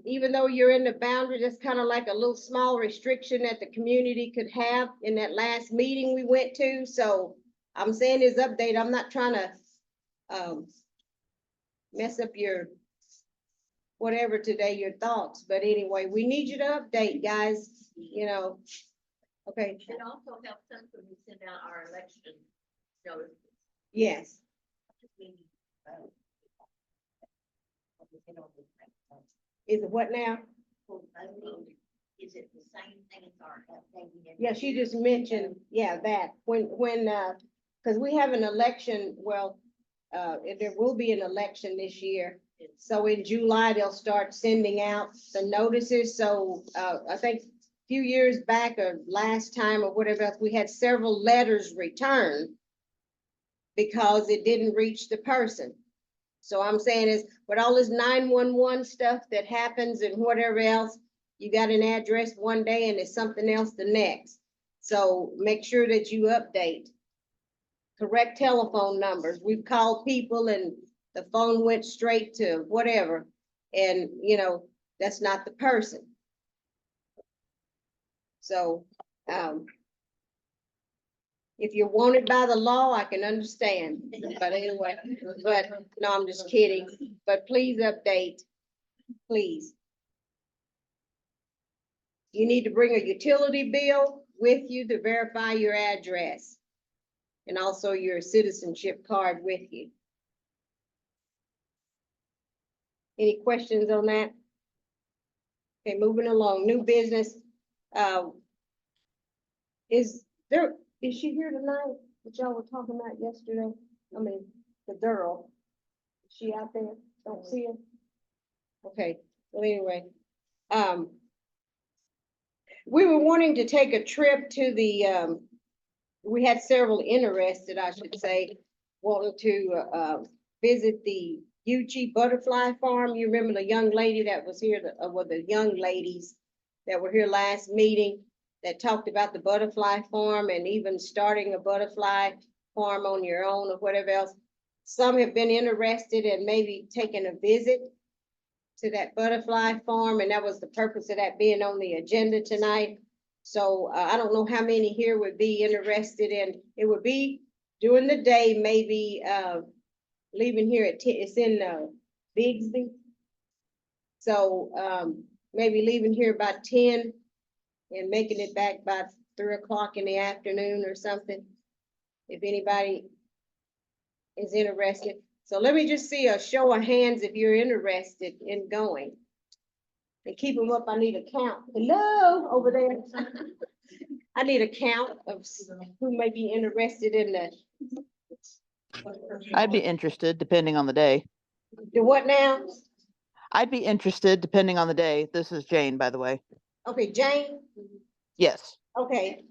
A: even though you're in the boundary, that's kind of like a little small restriction that the community could have in that last meeting we went to. So I'm saying this update, I'm not trying to, mess up your whatever today, your thoughts, but anyway, we need you to update, guys, you know. Okay,
F: It also helps us when we send out our election notice.
A: yes, is it what now?
F: Is it the same thing as our updating?
A: Yeah, she just mentioned, yeah, that, when, cause we have an election, well, there will be an election this year. So in July, they'll start sending out the notices, so, I think a few years back or last time or whatever else, we had several letters returned because it didn't reach the person. So I'm saying is, with all this 911 stuff that happens and whatever else, you got an address one day and it's something else the next. So make sure that you update. Correct telephone numbers. We've called people and the phone went straight to whatever. And, you know, that's not the person. So, if you're wanted by the law, I can understand, but anyway, but no, I'm just kidding, but please update, please. You need to bring a utility bill with you to verify your address and also your citizenship card with you. Any questions on that? Okay, moving along, new business. Is she here tonight, that y'all were talking about yesterday? I mean, the girl, is she out there? Don't see her? Okay, well, anyway, we were wanting to take a trip to the, we had several interested, I should say, wanting to, visit the Uchi Butterfly Farm. You remember the young lady that was here, well, the young ladies that were here last meeting that talked about the butterfly farm and even starting a butterfly farm on your own or whatever else. Some have been interested in maybe taking a visit to that butterfly farm, and that was the purpose of that being on the agenda tonight. So I don't know how many here would be interested in, it would be during the day, maybe leaving here at 10, it's in Bigsby. So maybe leaving here by 10 and making it back by 3 o'clock in the afternoon or something, if anybody is interested. So let me just see a show of hands if you're interested in going. And keep them up, I need a count. Hello, over there. I need a count of who may be interested in the.
M: I'd be interested depending on the day.
A: The what now?
M: I'd be interested depending on the day. This is Jane, by the way.
A: Okay, Jane,
M: Yes.
A: okay.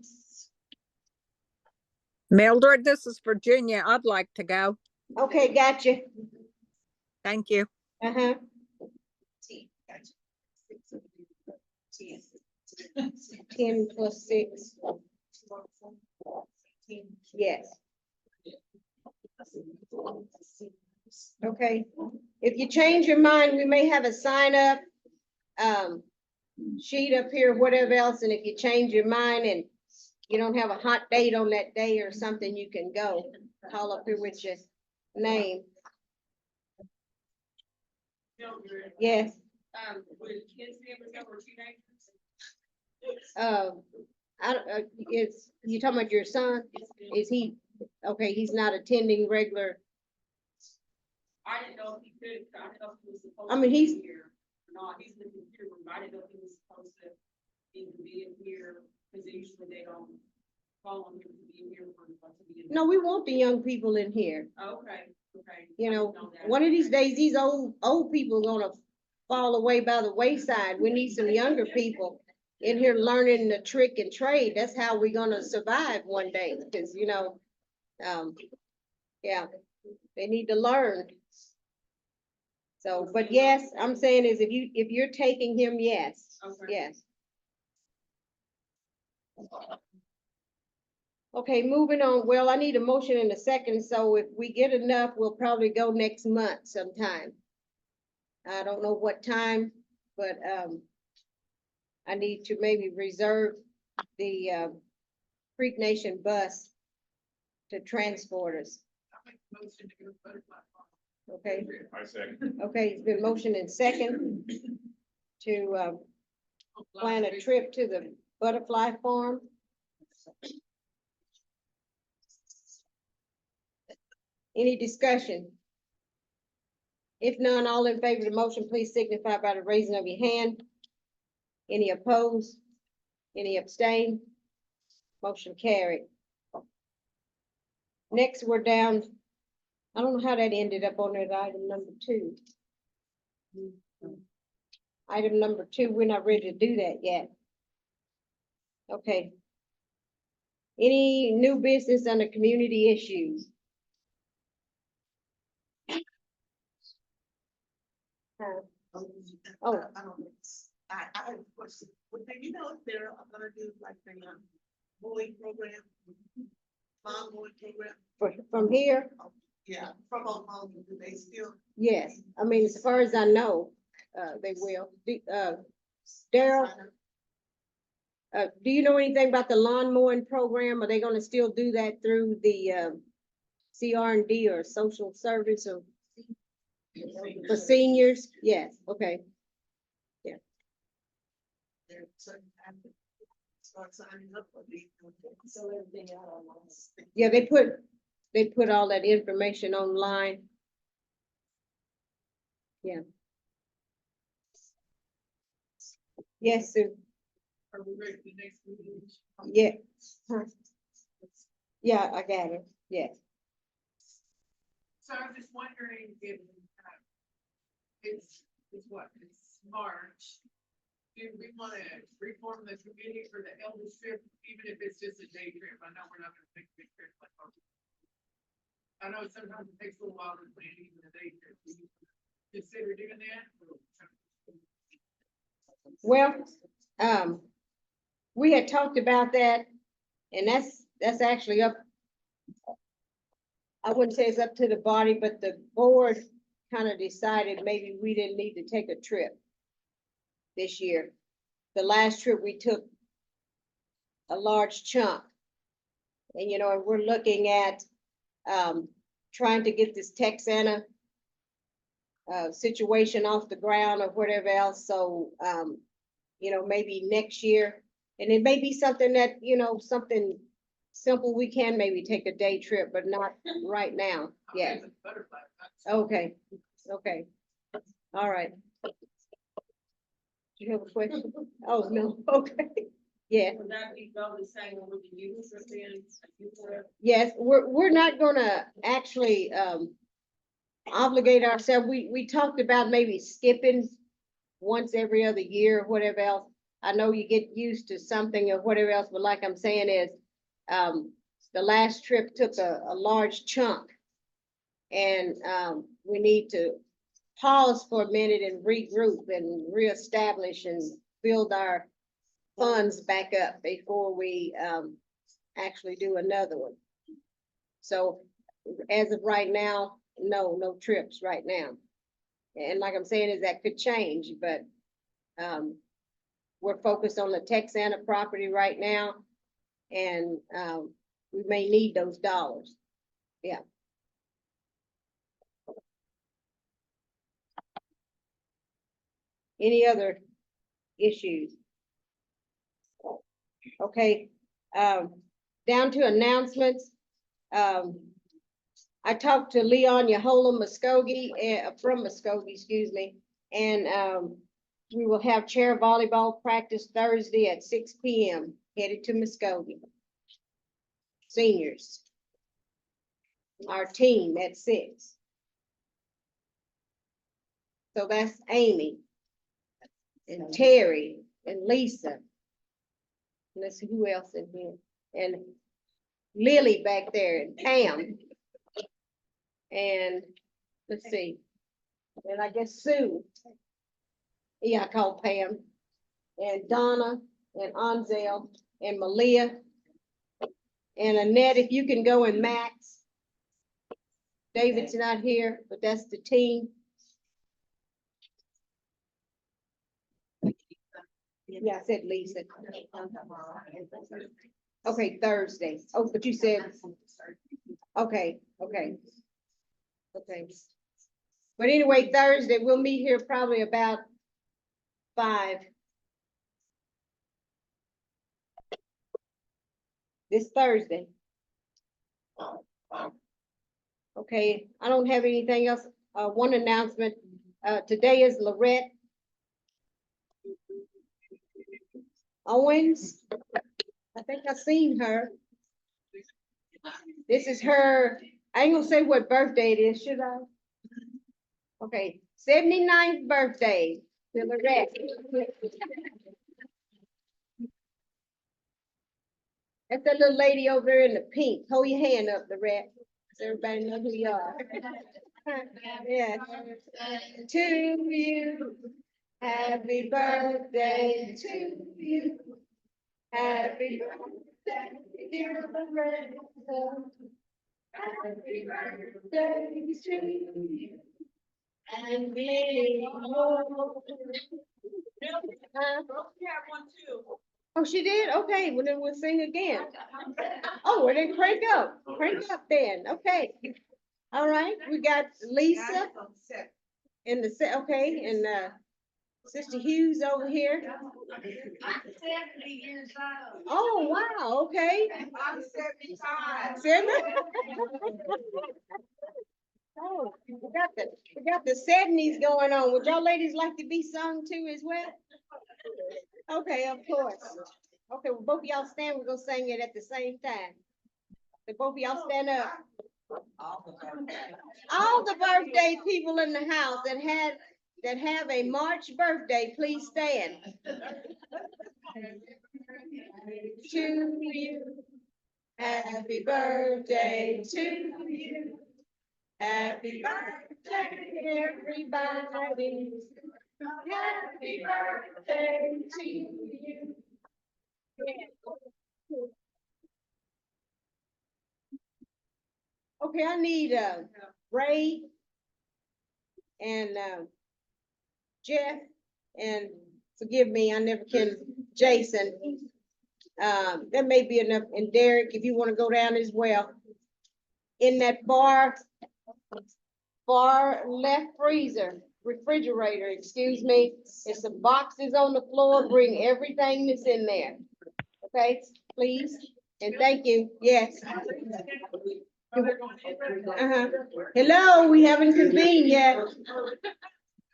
N: Mildred, this is Virginia. I'd like to go.
A: Okay, gotcha.
N: Thank you.
A: Uh-huh. 10 plus 6. Yes. Okay, if you change your mind, we may have a sign up sheet up here, whatever else, and if you change your mind and you don't have a hot date on that day or something, you can go. Call up here with your name. Yes.
K: Would kids be able to go or teenagers?
A: I don't, you talking about your son? Is he, okay, he's not attending regular,
K: I didn't know if he could, I didn't know if he was supposed.
A: I mean,
K: to be
A: he's-
K: here or not, he's in the computer room, I didn't know if he was supposed to even be in here, because usually they don't call on him to be in here for him to be in.
A: no, we want the young people in here.
K: Okay, okay.
A: You
K: I
A: know,
K: didn't that.
A: one of these days, these old people gonna fall away by the wayside. We need some younger people in here learning the trick and trade. That's how we're gonna survive one day, because, you know, yeah, they need to learn. So, but yes, I'm saying is if you're taking him, yes,
K: Okay.
A: yes. Okay, moving on. Well, I need a motion in a second, so if we get enough, we'll probably go next month sometime. I don't know what time, but, I need to maybe reserve the, Creek Nation bus to transport us,
K: I make a motion to go butterfly farm.
A: okay?
D: I second.
A: Okay, it's been motioned and second to, plan a trip to the butterfly farm. Any discussion? If none, all in favor of the motion, please signify by the raising of your hand. Any opposed? Any abstain? Motion carried. Next, we're down, I don't know how that ended up on that item number 2. Item number 2, we're not ready to do that yet. Okay. Any new business under community issues? Oh.
L: I don't know. I have a question. Would they, you know, if they're gonna do like the mowing program? Lawn mowing program?
A: From here?
L: Yeah, from home, do they still?
A: Yes, I mean, as far as I know, they will. Daryl, do you know anything about the lawn mowing program? Are they gonna still do that through the, CR&D or social service or for seniors? Yes, okay.
L: They're certain time to start signing up for the. So everything out online.
A: Yeah, they put all that information online. Yeah. Yes, Sue.
K: Are we ready for the next meeting?
A: Yeah. Huh. Yeah, I got it. Yes.
K: So I was just wondering if, it's what, it's March. Do we want to reform the committee for the elder trip, even if it's just a day trip? I know we're not gonna take a big trip like. I know sometimes it takes a little while to plan even a day trip. Do you consider doing that?
A: Well, we had talked about that, and that's actually up. I wouldn't say it's up to the body, but the board kind of decided maybe we didn't need to take a trip this year. The last trip we took a large chunk. And, you know, we're looking at, trying to get this Texana situation off the ground or whatever else. So, you know, maybe next year, and it may be something that, you know, something simple, we can maybe take a day trip, but not right now. Yeah. Okay, okay. All right. Do you have a question? Oh, no, okay. Yeah.
F: Would that be about the same with the youth trip?
A: Yes, we're not gonna actually, obligate ourselves. We talked about maybe skipping once every other year or whatever else. I know you get used to something or whatever else, but like I'm saying is, the last trip took a large chunk. And, we need to pause for a minute and regroup and reestablish and build our funds back up before we, actually do another one. So as of right now, no trips right now. And like I'm saying is that could change, but, we're focused on the Texana property right now. And, we may need those dollars. Yeah. Any other issues? Okay, down to announcements. I talked to Leon Yahola Muskogee, from Muskogee, excuse me, and, we will have chair volleyball practice Thursday at 6 p.m. headed to Muskogee. Seniors. Our team at 6. So that's Amy and Terry and Lisa. Let's see who else in here. And Lily back there and Pam. And let's see, and I guess Sue. Yeah, I called Pam, and Donna, and Anzel, and Malia, and Annette, if you can go, and Max. David's not here, but that's the team. Yeah, I said Lisa. Okay, Thursday. Oh, but you said, okay. Okay. But anyway, Thursday, we'll meet here probably about 5. This Thursday. Okay, I don't have anything else. One announcement, today is Lorette Owens. I think I've seen her. This is her, I ain't gonna say what birthday it is, should I? Okay, 79th birthday to Lorette. That's that little lady over there in the pink. Hold your hand up, Lorette, so everybody know who you are. Yeah. To you, happy birthday to you. Happy birthday, dear Loretta. Happy birthday to you. And many more. Oh, she did? Okay, well then we'll sing again. Oh, well then crank up then, okay. All right, we got Lisa in the set, okay, and Sister Hughes over here.
L: I'm 70 years old.
A: Oh, wow, okay.
L: I'm 75.
A: 70? Oh, we got the 70s going on. Would y'all ladies like to be sung to as well? Okay, of course. Okay, well, both of y'all stand, we're gonna sing it at the same time. So both of y'all stand up. All the birthday people in the house that have a March birthday, please stand. To you, happy birthday to you. Happy birthday, everybody. Happy birthday to you. Okay, I need Ray and Jeff, and forgive me, I never can, Jason. That may be enough, and Derek, if you want to go down as well. In that far left refrigerator, excuse me, there's some boxes on the floor, bring everything that's in there. Okay, please, and thank you, yes. Hello, we haven't convened yet.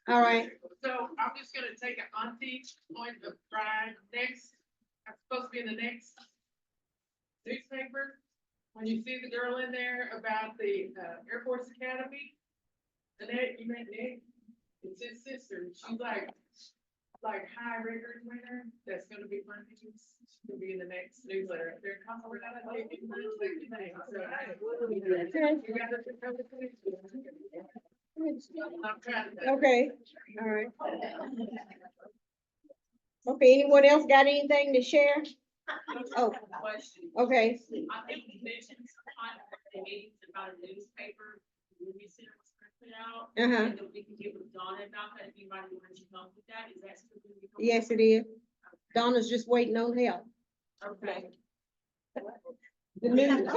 A: All right.
K: So I'm just gonna take an auntie point of pride next, I'm supposed to be in the next newspaper. When you see the girl in there about the Air Force Academy, Annette, you met Nick, it's his sister, she's like high record winner, that's gonna be fun, she's gonna be in the next newsletter. They're coming, we're gonna take it.
A: Okay, all right. Okay, anyone else got anything to share? Oh, okay.
O: I think you mentioned sometime at the meetings about a newspaper, movie center was printed out.
A: Uh-huh.
O: And that we can get with Donna about that, if anybody wants to help with that, is that still gonna be?
A: Yes, it is. Donna's just waiting on help.
O: Okay.
A: The news.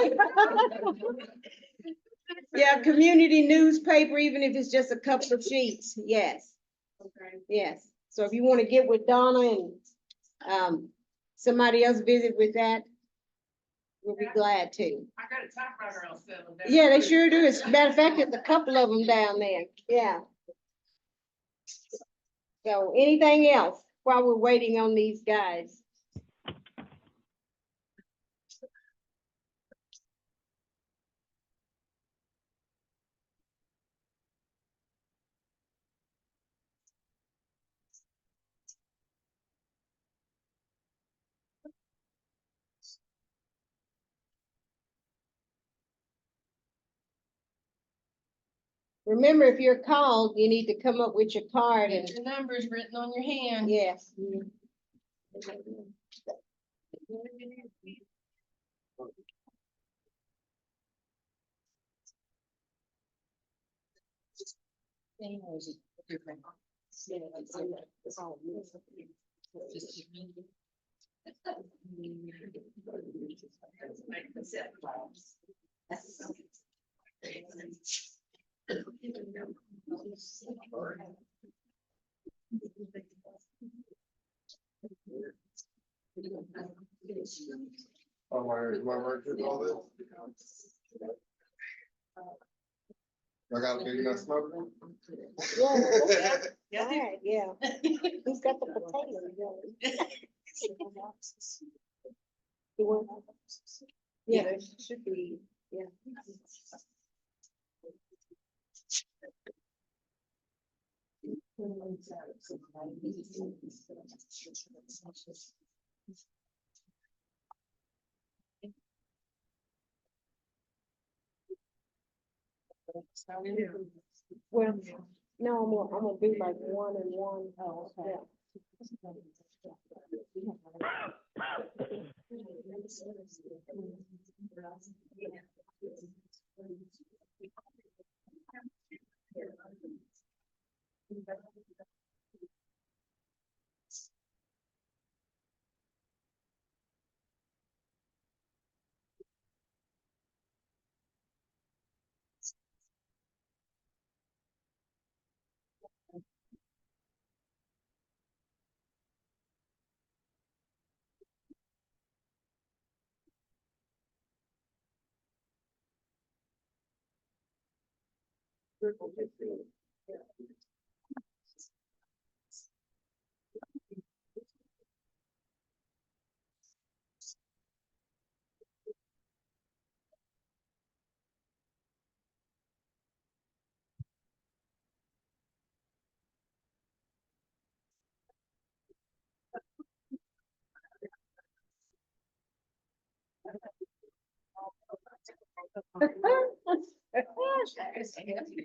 A: Yeah, community newspaper, even if it's just a couple of sheets, yes.
O: Okay.
A: Yes, so if you want to get with Donna and somebody else visit with that, we'll be glad to.
K: I got a typewriter I'll sell them.
A: Yeah, they sure do. As a matter of fact, there's a couple of them down there, yeah. So anything else while we're waiting on these guys? Remember, if you're called, you need to come up with your card and,
L: The number's written on your hand.
A: yes.
P: I got a big enough smoke.
A: Yeah, alright, yeah. Who's got the potato? You want- Yeah, there should be, yeah. Well, no, I'm gonna do like one and one. Oh, okay.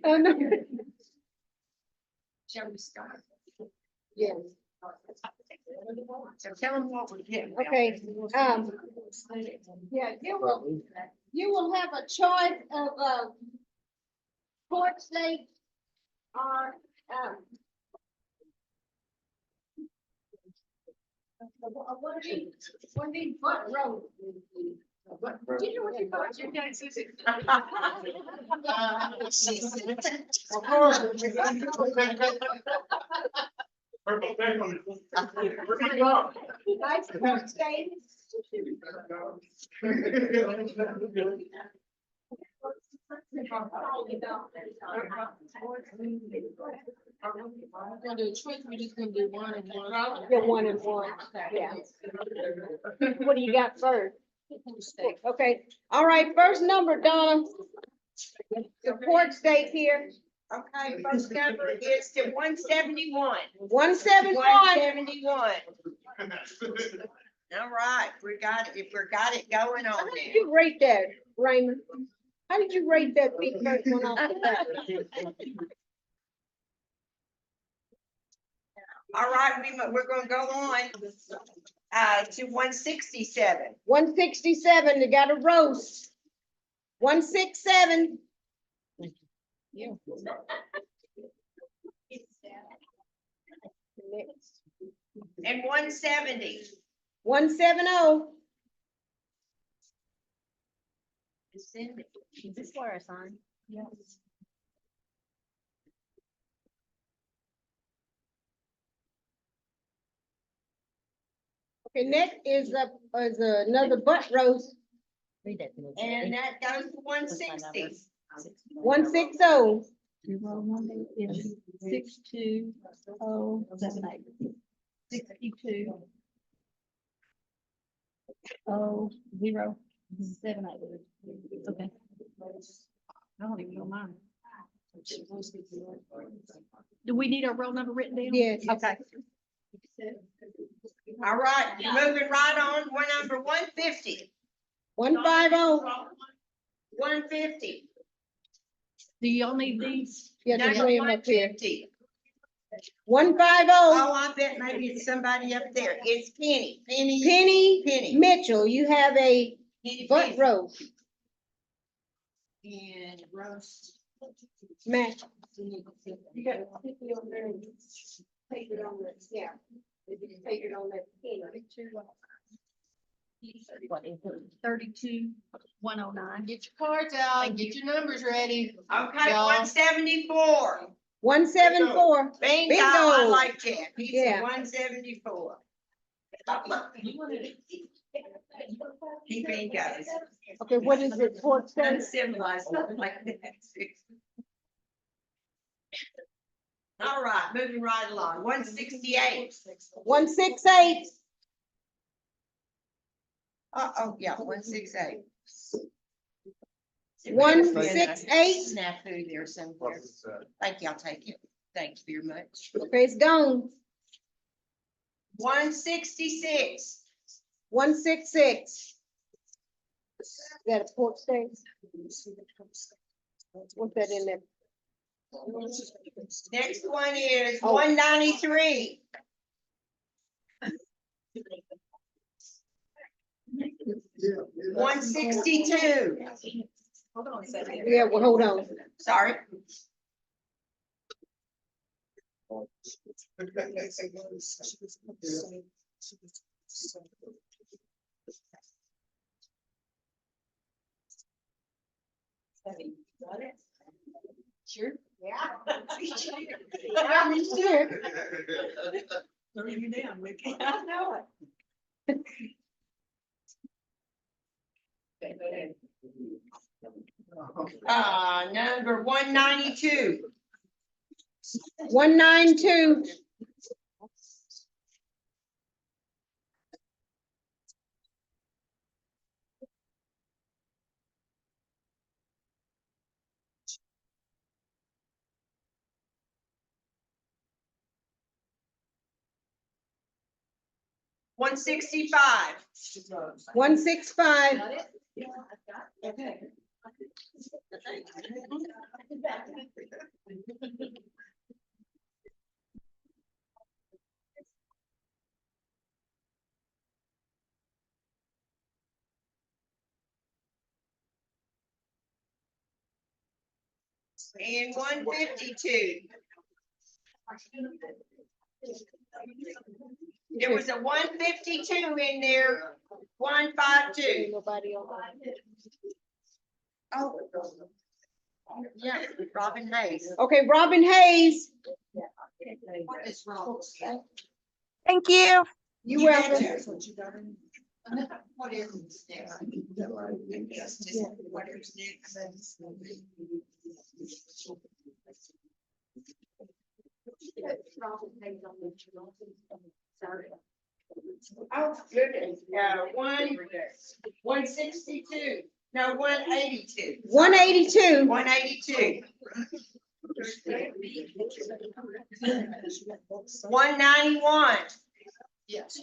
A: Oh, no.
L: Shall we start?
A: Yes.
L: So tell them what we're getting.
A: Okay, yeah, you will have a choice of, pork steak or, what are these butt rolls? Do you know what you got your taxes?
L: Of course.
A: Nice pork steak.
L: Gonna do a choice, we just gonna do one and one.
A: Yeah, one and one, yeah. What do you got first? Okay, all right, first number, Donna. The pork steak here,
L: Okay, first number is to 171.
A: 171.
L: 171. All right, we got it, we got it going
A: How
L: on
A: did
L: there.
A: you rate that, Raymond? How did you rate that big first one off the bat?
L: All right, we're gonna go on, to 167.
A: 167, they got a roast. 167.
L: Yeah. And 170.
A: 170.
F: Is this where I sign? Yes.
A: Okay, next is another butt roast.
L: And that goes to 160.
A: 160.
F: 62,078. 62,078. Okay. I don't even know mine. Do we need our roll number written down?
A: Yes.
F: Okay.
L: All right, you're moving right on, we're number 150.
A: 150.
L: 150. Do y'all need these?
A: Yeah, just lay 'em up here.
B: 150.
A: 150.
B: Oh, I bet maybe it's somebody up there. It's Penny.
A: Penny Mitchell, you have a butt row
L: And Russ.
A: match.
F: You got to stick it on there and take it on that, yeah. If you take it on that pin.
L: 32, 109. Get your cards out, get your numbers ready.
B: Okay,
L: Y'all.
B: 174.
A: 174.
B: Bingo, I
A: Bingo.
B: like that. He's
A: Yeah.
B: 174. He bingos.
A: Okay, what is it? Port State?
B: Uncivilized, something like that. All right, moving right along. 168.
A: 168.
B: Uh-oh, yeah, 168.
A: 168.
B: Snafu there somewhere. Thank you, I'll take it. Thank you very much.
A: Okay, it's gone.
B: 166.
A: 166. Got a Port State? What's that in there?
B: Next one is
A: Oh.
B: 193. 162.
L: Hold on a second.
A: Yeah, well, hold on.
B: Sorry.
L: Sure.
B: Yeah.
A: Sure.
L: Throw you down, Mickey.
B: I know it. Number 192.
A: 192.
B: One 65.
A: 165.
B: And 152. There was a 152 in there. 152.
A: Nobody on.
B: Oh. Yeah, Robin Hayes.
A: Okay, Robin Hayes.
L: What is wrong?
N: Thank you.
A: You welcome.
B: What is next? What is next? Oh, goodness, 162, no, 182.
A: 182.
B: 182. 191.
L: Yes.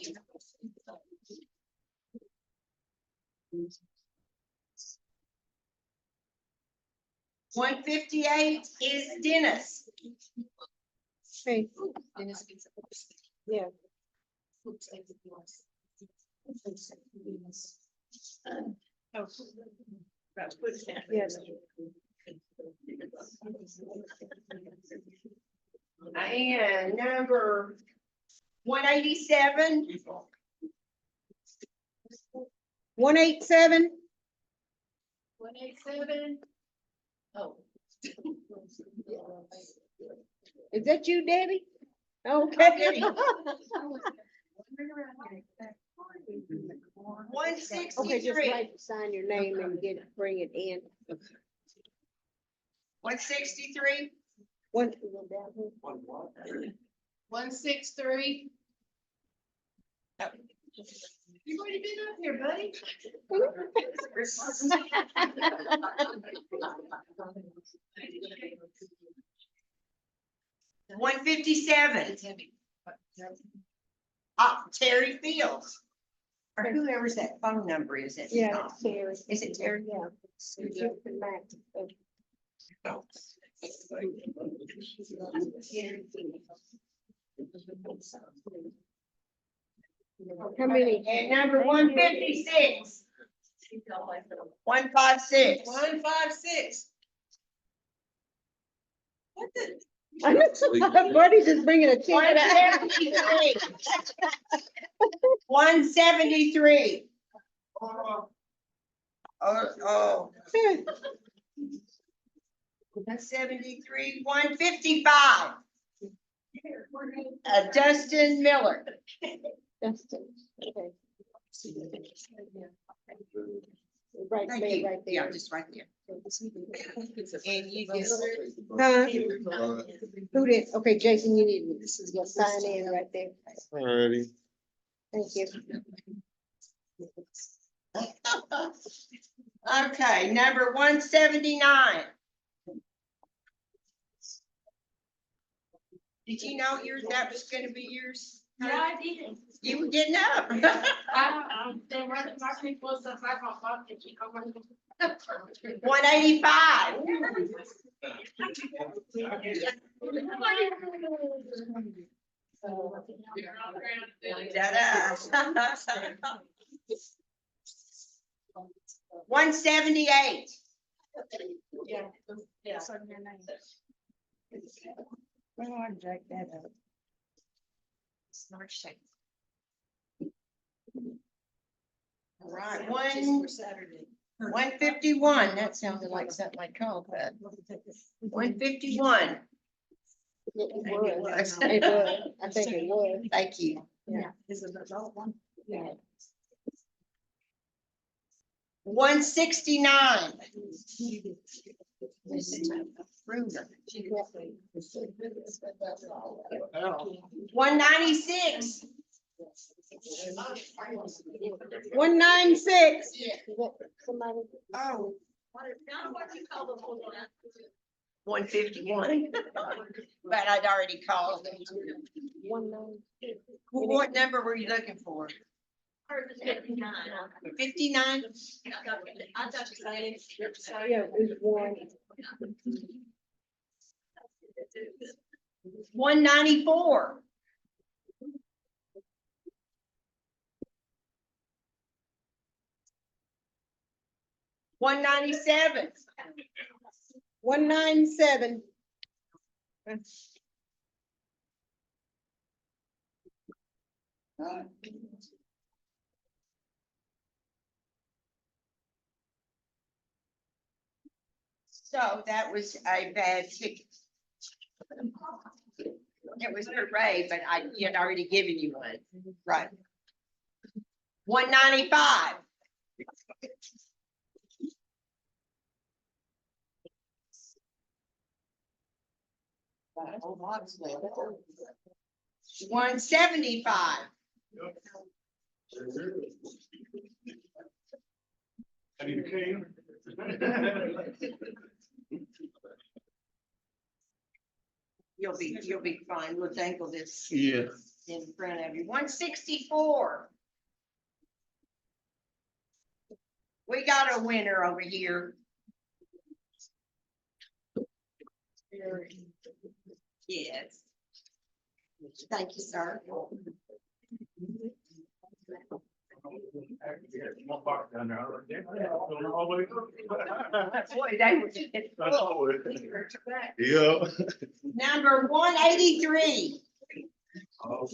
B: 158 is Dennis.
A: Hey, yeah. Yes.
B: And number 187.
A: 187.
L: 187. Oh.
A: Is that you, Debbie? Okay.
B: 163.
A: Okay, just write, sign your name and bring it in.
B: 163.
A: One.
L: 163. You've already been up here, buddy.
B: 157. Terry Fields. Or whoever's that phone number is.
A: Yeah, Terry.
B: Is it Terry?
A: Yeah. How many?
L: And number 156. 156.
K: 156.
A: Buddy's just bringing a chicken.
L: 173. 173. Oh. 173, 155. Dustin Miller.
A: Dustin, okay. Right,
B: Thank
A: lay
B: you.
A: right
B: Yeah,
A: there.
B: just right there. And you just.
A: Huh? Who did? Okay, Jason, you need to sign in right there.
P: Alrighty.
A: Thank you.
L: Okay, number 179. Did you know yours, that was gonna be yours?
O: Yeah, I did.
L: You were getting up.
O: They were my people, so I got my to keep on.
L: 185. Ta-da. 178.
O: Yeah. Yeah.
J: Where do I jack that up?
L: Smart shape. All right, 151. That sounded like something I called that. 151.
A: It
L: Maybe it
A: was.
L: was.
A: It was. I think it was.
L: Thank you.
A: Yeah.
J: Is it adult one?
A: Yeah.
L: 169. Ruler. 196.
A: 196. Somebody.
L: Oh,
O: Now what you call the whole one?
L: 151. But I'd already called.
A: 196.
L: What number were you looking for?
O: Or is it 59?
L: 59?
O: I thought you said.
A: Yeah, it was
L: 194. 197.
A: 197.
L: So that was a bad ticket. It was for Ray, but I had already given you one. Right. 195. 175.
D: I need a cane.
L: You'll be fine. We'll dangle this
P: Yeah.
L: in front of you. 164. We got a winner over here. Yes. Thank you, sir.
D: One box down there. I was like, "Damn, going all the way through."
L: Boy, they were getting full.
P: Yeah.
L: Number 183.
A: Hold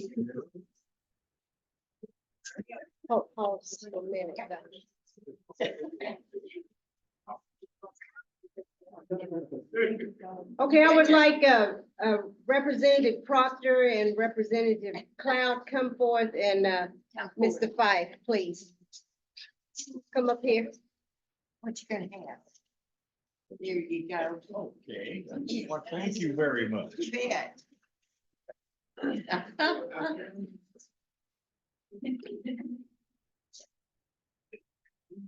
A: just a minute. Okay, I would like Representative Proctor and Representative Cloud come forth and Mr. Fife, please. Come up here.
L: What you gonna have? There you go.
P: Okay. Well, thank you very much.
L: You bet.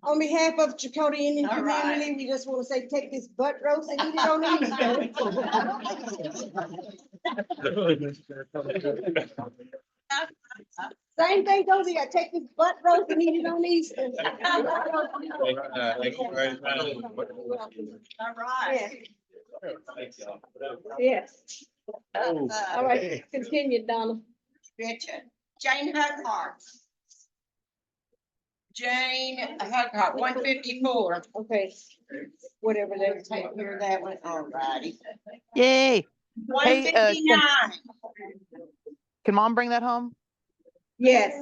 A: On behalf of Chakotay Indian
L: All right.
A: community, we just want to say, take this butt roast and eat it on Easter. Same thing goes here, take this butt roast and eat it on Easter.
L: All right.
A: Yes.
P: Oh,
A: All right,
P: hey.
A: continue, Donna.
B: Betcha. Jane Hughart. Jane Hughart, 154.
A: Okay, whatever that.
B: Take care of that one. All righty.
M: Yay.
B: 159.
M: Can mom bring that home?
A: Yes.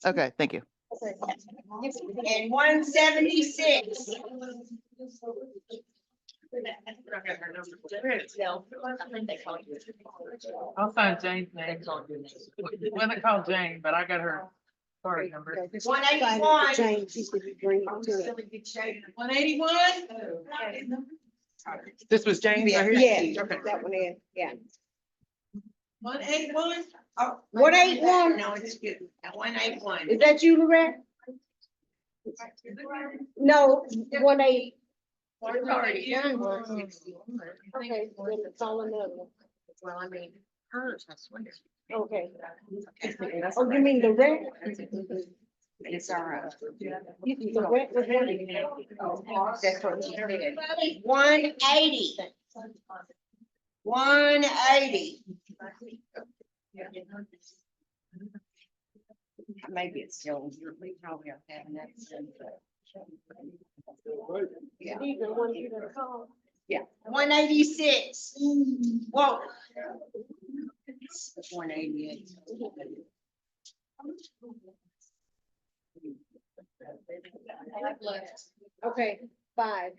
M: Okay, thank you.
B: And 176.
K: I'll find Jane's name. When I call Jane, but I got her card number.
B: 181.
A: James, you could bring it to it.
K: 181? This was James right here?
A: Yes,
K: Okay.
A: that one is, yeah.
B: 181. Oh,
A: 181.
B: No, it's good. 181.
A: Is that you, Lorette? No, 18.
B: It's already done.
A: Okay, then it's all another one.
B: Well, I mean, hers, I swear.
A: Okay. Oh, you mean the red?
B: It's all right.
A: The red was one?
B: That's what she said. 180. 180. Maybe it's still, we probably are having that. Yeah.
A: These are the ones you're gonna call.
B: Yeah. 186. Whoa. 188.
A: Okay, 5.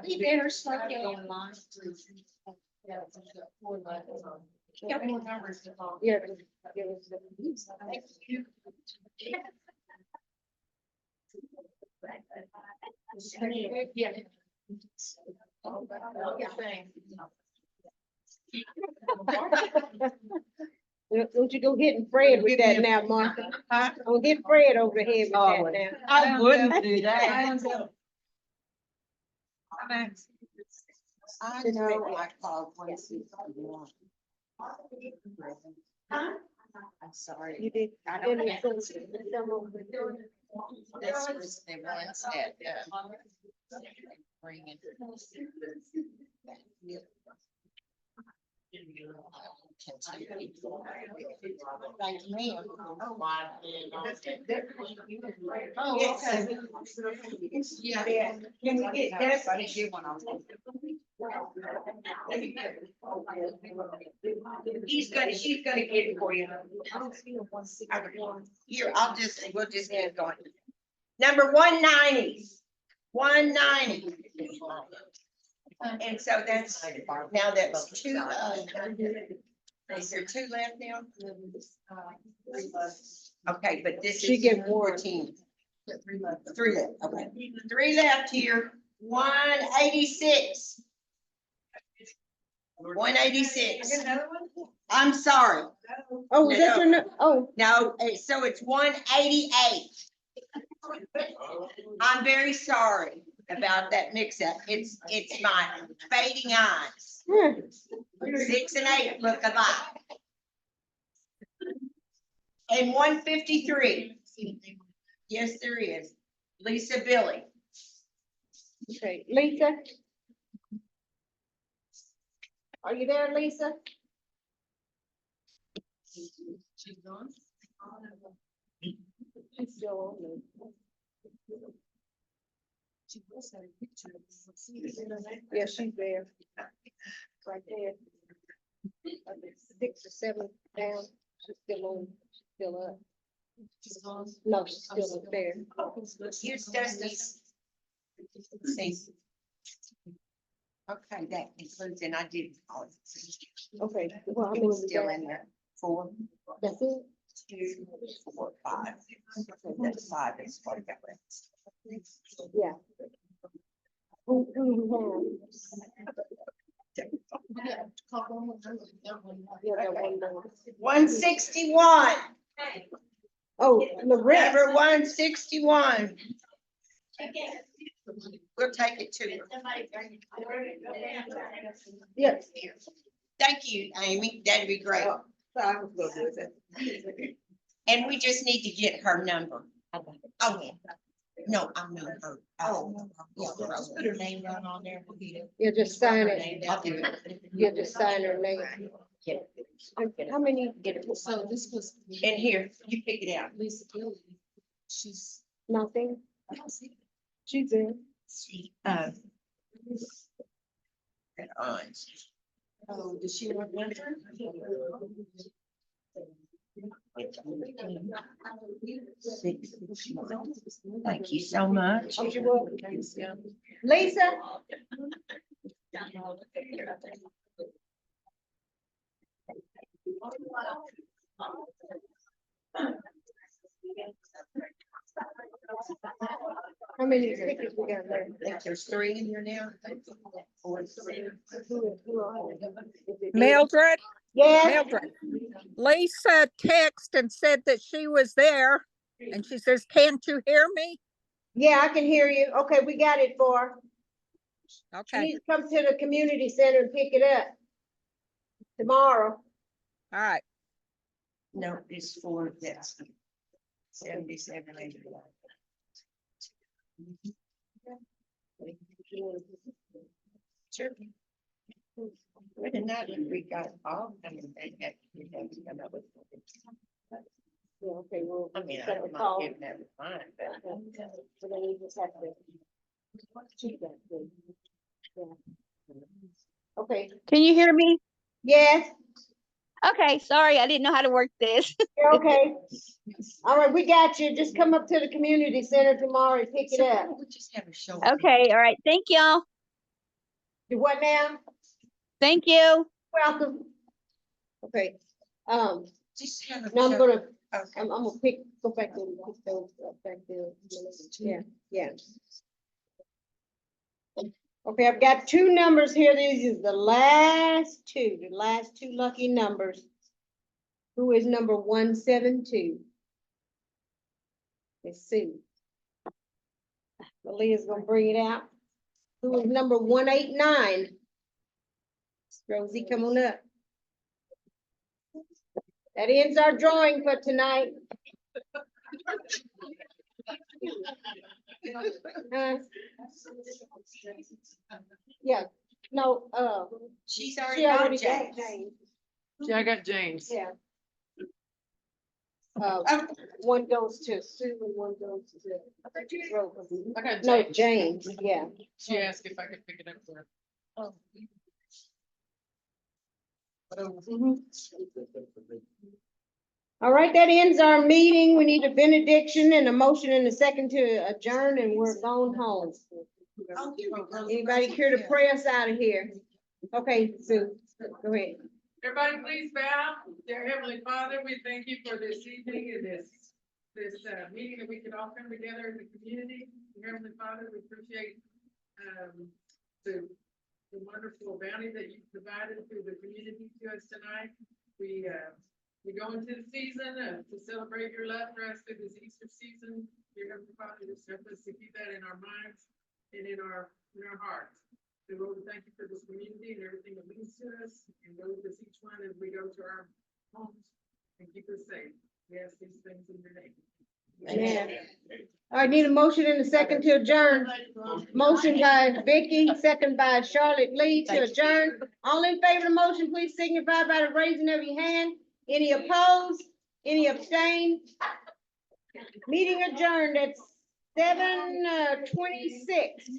B: You better start getting mine. Got more numbers to call.
A: Yeah. Give us the-
B: Thank you.
A: Yeah. Don't you go hitting Fred with that now, Martha? Don't hit Fred over the head with that now.
B: I wouldn't do that. I know I called 161. I'm sorry.
A: You did.
B: I don't
A: Then
B: have.
A: it's
B: This was the ones that, bring it. Thank you. Oh, okay. Yeah. Can we get that? I didn't get one on. She's gonna get it for you. Here, we'll just get it going. Number 190. 190. And so that's, now that's two, is there 2 left now? Okay, but this
A: She
B: is
A: get
B: 14. 3 left, okay. 3 left here, 186. 186. I'm sorry.
A: Oh, is that your, oh,
B: No, so it's 188. I'm very sorry about that mix-up. It's my fading eyes. 6 and 8 look alike. And 153. Yes, there is. Lisa Billy.
A: okay, Lisa? Are you there, Lisa?
K: She's gone.
A: She's still on there. Yeah, she's there. Right there. 6 or 7 down. She's still on, she's still up. No, she's still up there.
B: Here's Dusty's. See. Okay, that includes, and I did.
A: Okay, well, how many
B: It's
A: we
B: still
A: got?
B: in there. 4,
A: That's it?
B: 2, 4, 5. That's 5 is part of that.
A: Yeah. Who do we have? Yeah, that one more.
B: 161.
A: Oh, Lorette.
B: Number 161. We'll take it to.
A: Yes.
B: Thank you, Amy. That'd be great.
A: I was gonna do that.
B: And we just need to get her number. Oh,
L: No, I'm not her. Yeah, just put her name down on there.
A: You just sign it.
L: I'll do it.
A: You just sign her name. How many?
L: So this was. And here, you pick it out. Lisa Gilly. She's.
A: Nothing.
L: I don't see.
A: She's in.
L: She, oh, does she want winter? Thank you so much.
A: Oh, you're welcome. Lisa? How many tickets we got there?
L: I think there's 3 in here now.
A: Who are they?
N: Mildred,
A: Yes,
N: Mildred. Lisa texted and said that she was there. And she says, can't you hear me?
A: yeah, I can hear you. Okay, we got it for her. She
N: Okay,
A: needs to come to the community center and pick it up tomorrow.
N: all right.
L: No, it's for this. 77. Sure. But in that, we got all kind of things that we have to come up with.
A: Yeah, okay, well.
L: I mean,
A: set
L: I'm
A: the
L: not
A: call.
L: giving that fine, but.
A: So then you just have to keep that thing. Yeah. Okay,
N: Can you hear me?
A: yes,
N: Okay, sorry, I didn't know how to work this.
A: you're okay. All right, we got you. Just come up to the community center tomorrow and pick it up.
L: We just have a show.
N: Okay, all right. Thank y'all.
A: Do what now?
N: Thank you.
A: Welcome. Okay,
L: Just have a.
A: now I'm
L: show.
A: gonna,
L: Okay.
A: I'm gonna go back there and pick those up back there. Yeah, yeah. Okay, I've got 2 numbers here. These is the last two lucky numbers. Who is number 172? Let's see. Malia's gonna bring it out. Who is number 189? Rosie, come on up. That ends our drawing for tonight. Yeah, no,
L: She's
A: she
L: already
A: already
L: got
A: got
L: James.
A: James.
K: Yeah, I got James.
A: Yeah. One goes to Sue and one goes to Rosie.
K: I got
A: No,
K: James.
A: James, yeah.
K: She asked if I could pick it up for her.
A: All right, that ends our meeting. We need a benediction and a motion and a second to adjourn, and we're going home.
L: Oh, here we go.
A: Anybody care to pray us out of here? Okay, Sue, go ahead.
K: Everybody, please bow. Dear Heavenly Father, we thank you for this evening and this meeting that we can all come together in the community. Dear Heavenly Father, we appreciate the wonderful bounty that you provided through the community to us tonight. We go into the season to celebrate your love for us through this Easter season. Dear Heavenly Father, just help us to keep that in our minds and in our hearts. So Lord, we thank you for this community and everything that leads to us, and go with us each one as we go to our homes and keep us safe. We ask these things in your name.
A: Amen. I need a motion and a second to adjourn. Motion by Vicky, second by Charlotte Lee to adjourn. All in favor of the motion, please signify by the raising of your hand. Any opposed? Any abstain? Meeting adjourned at 7:26.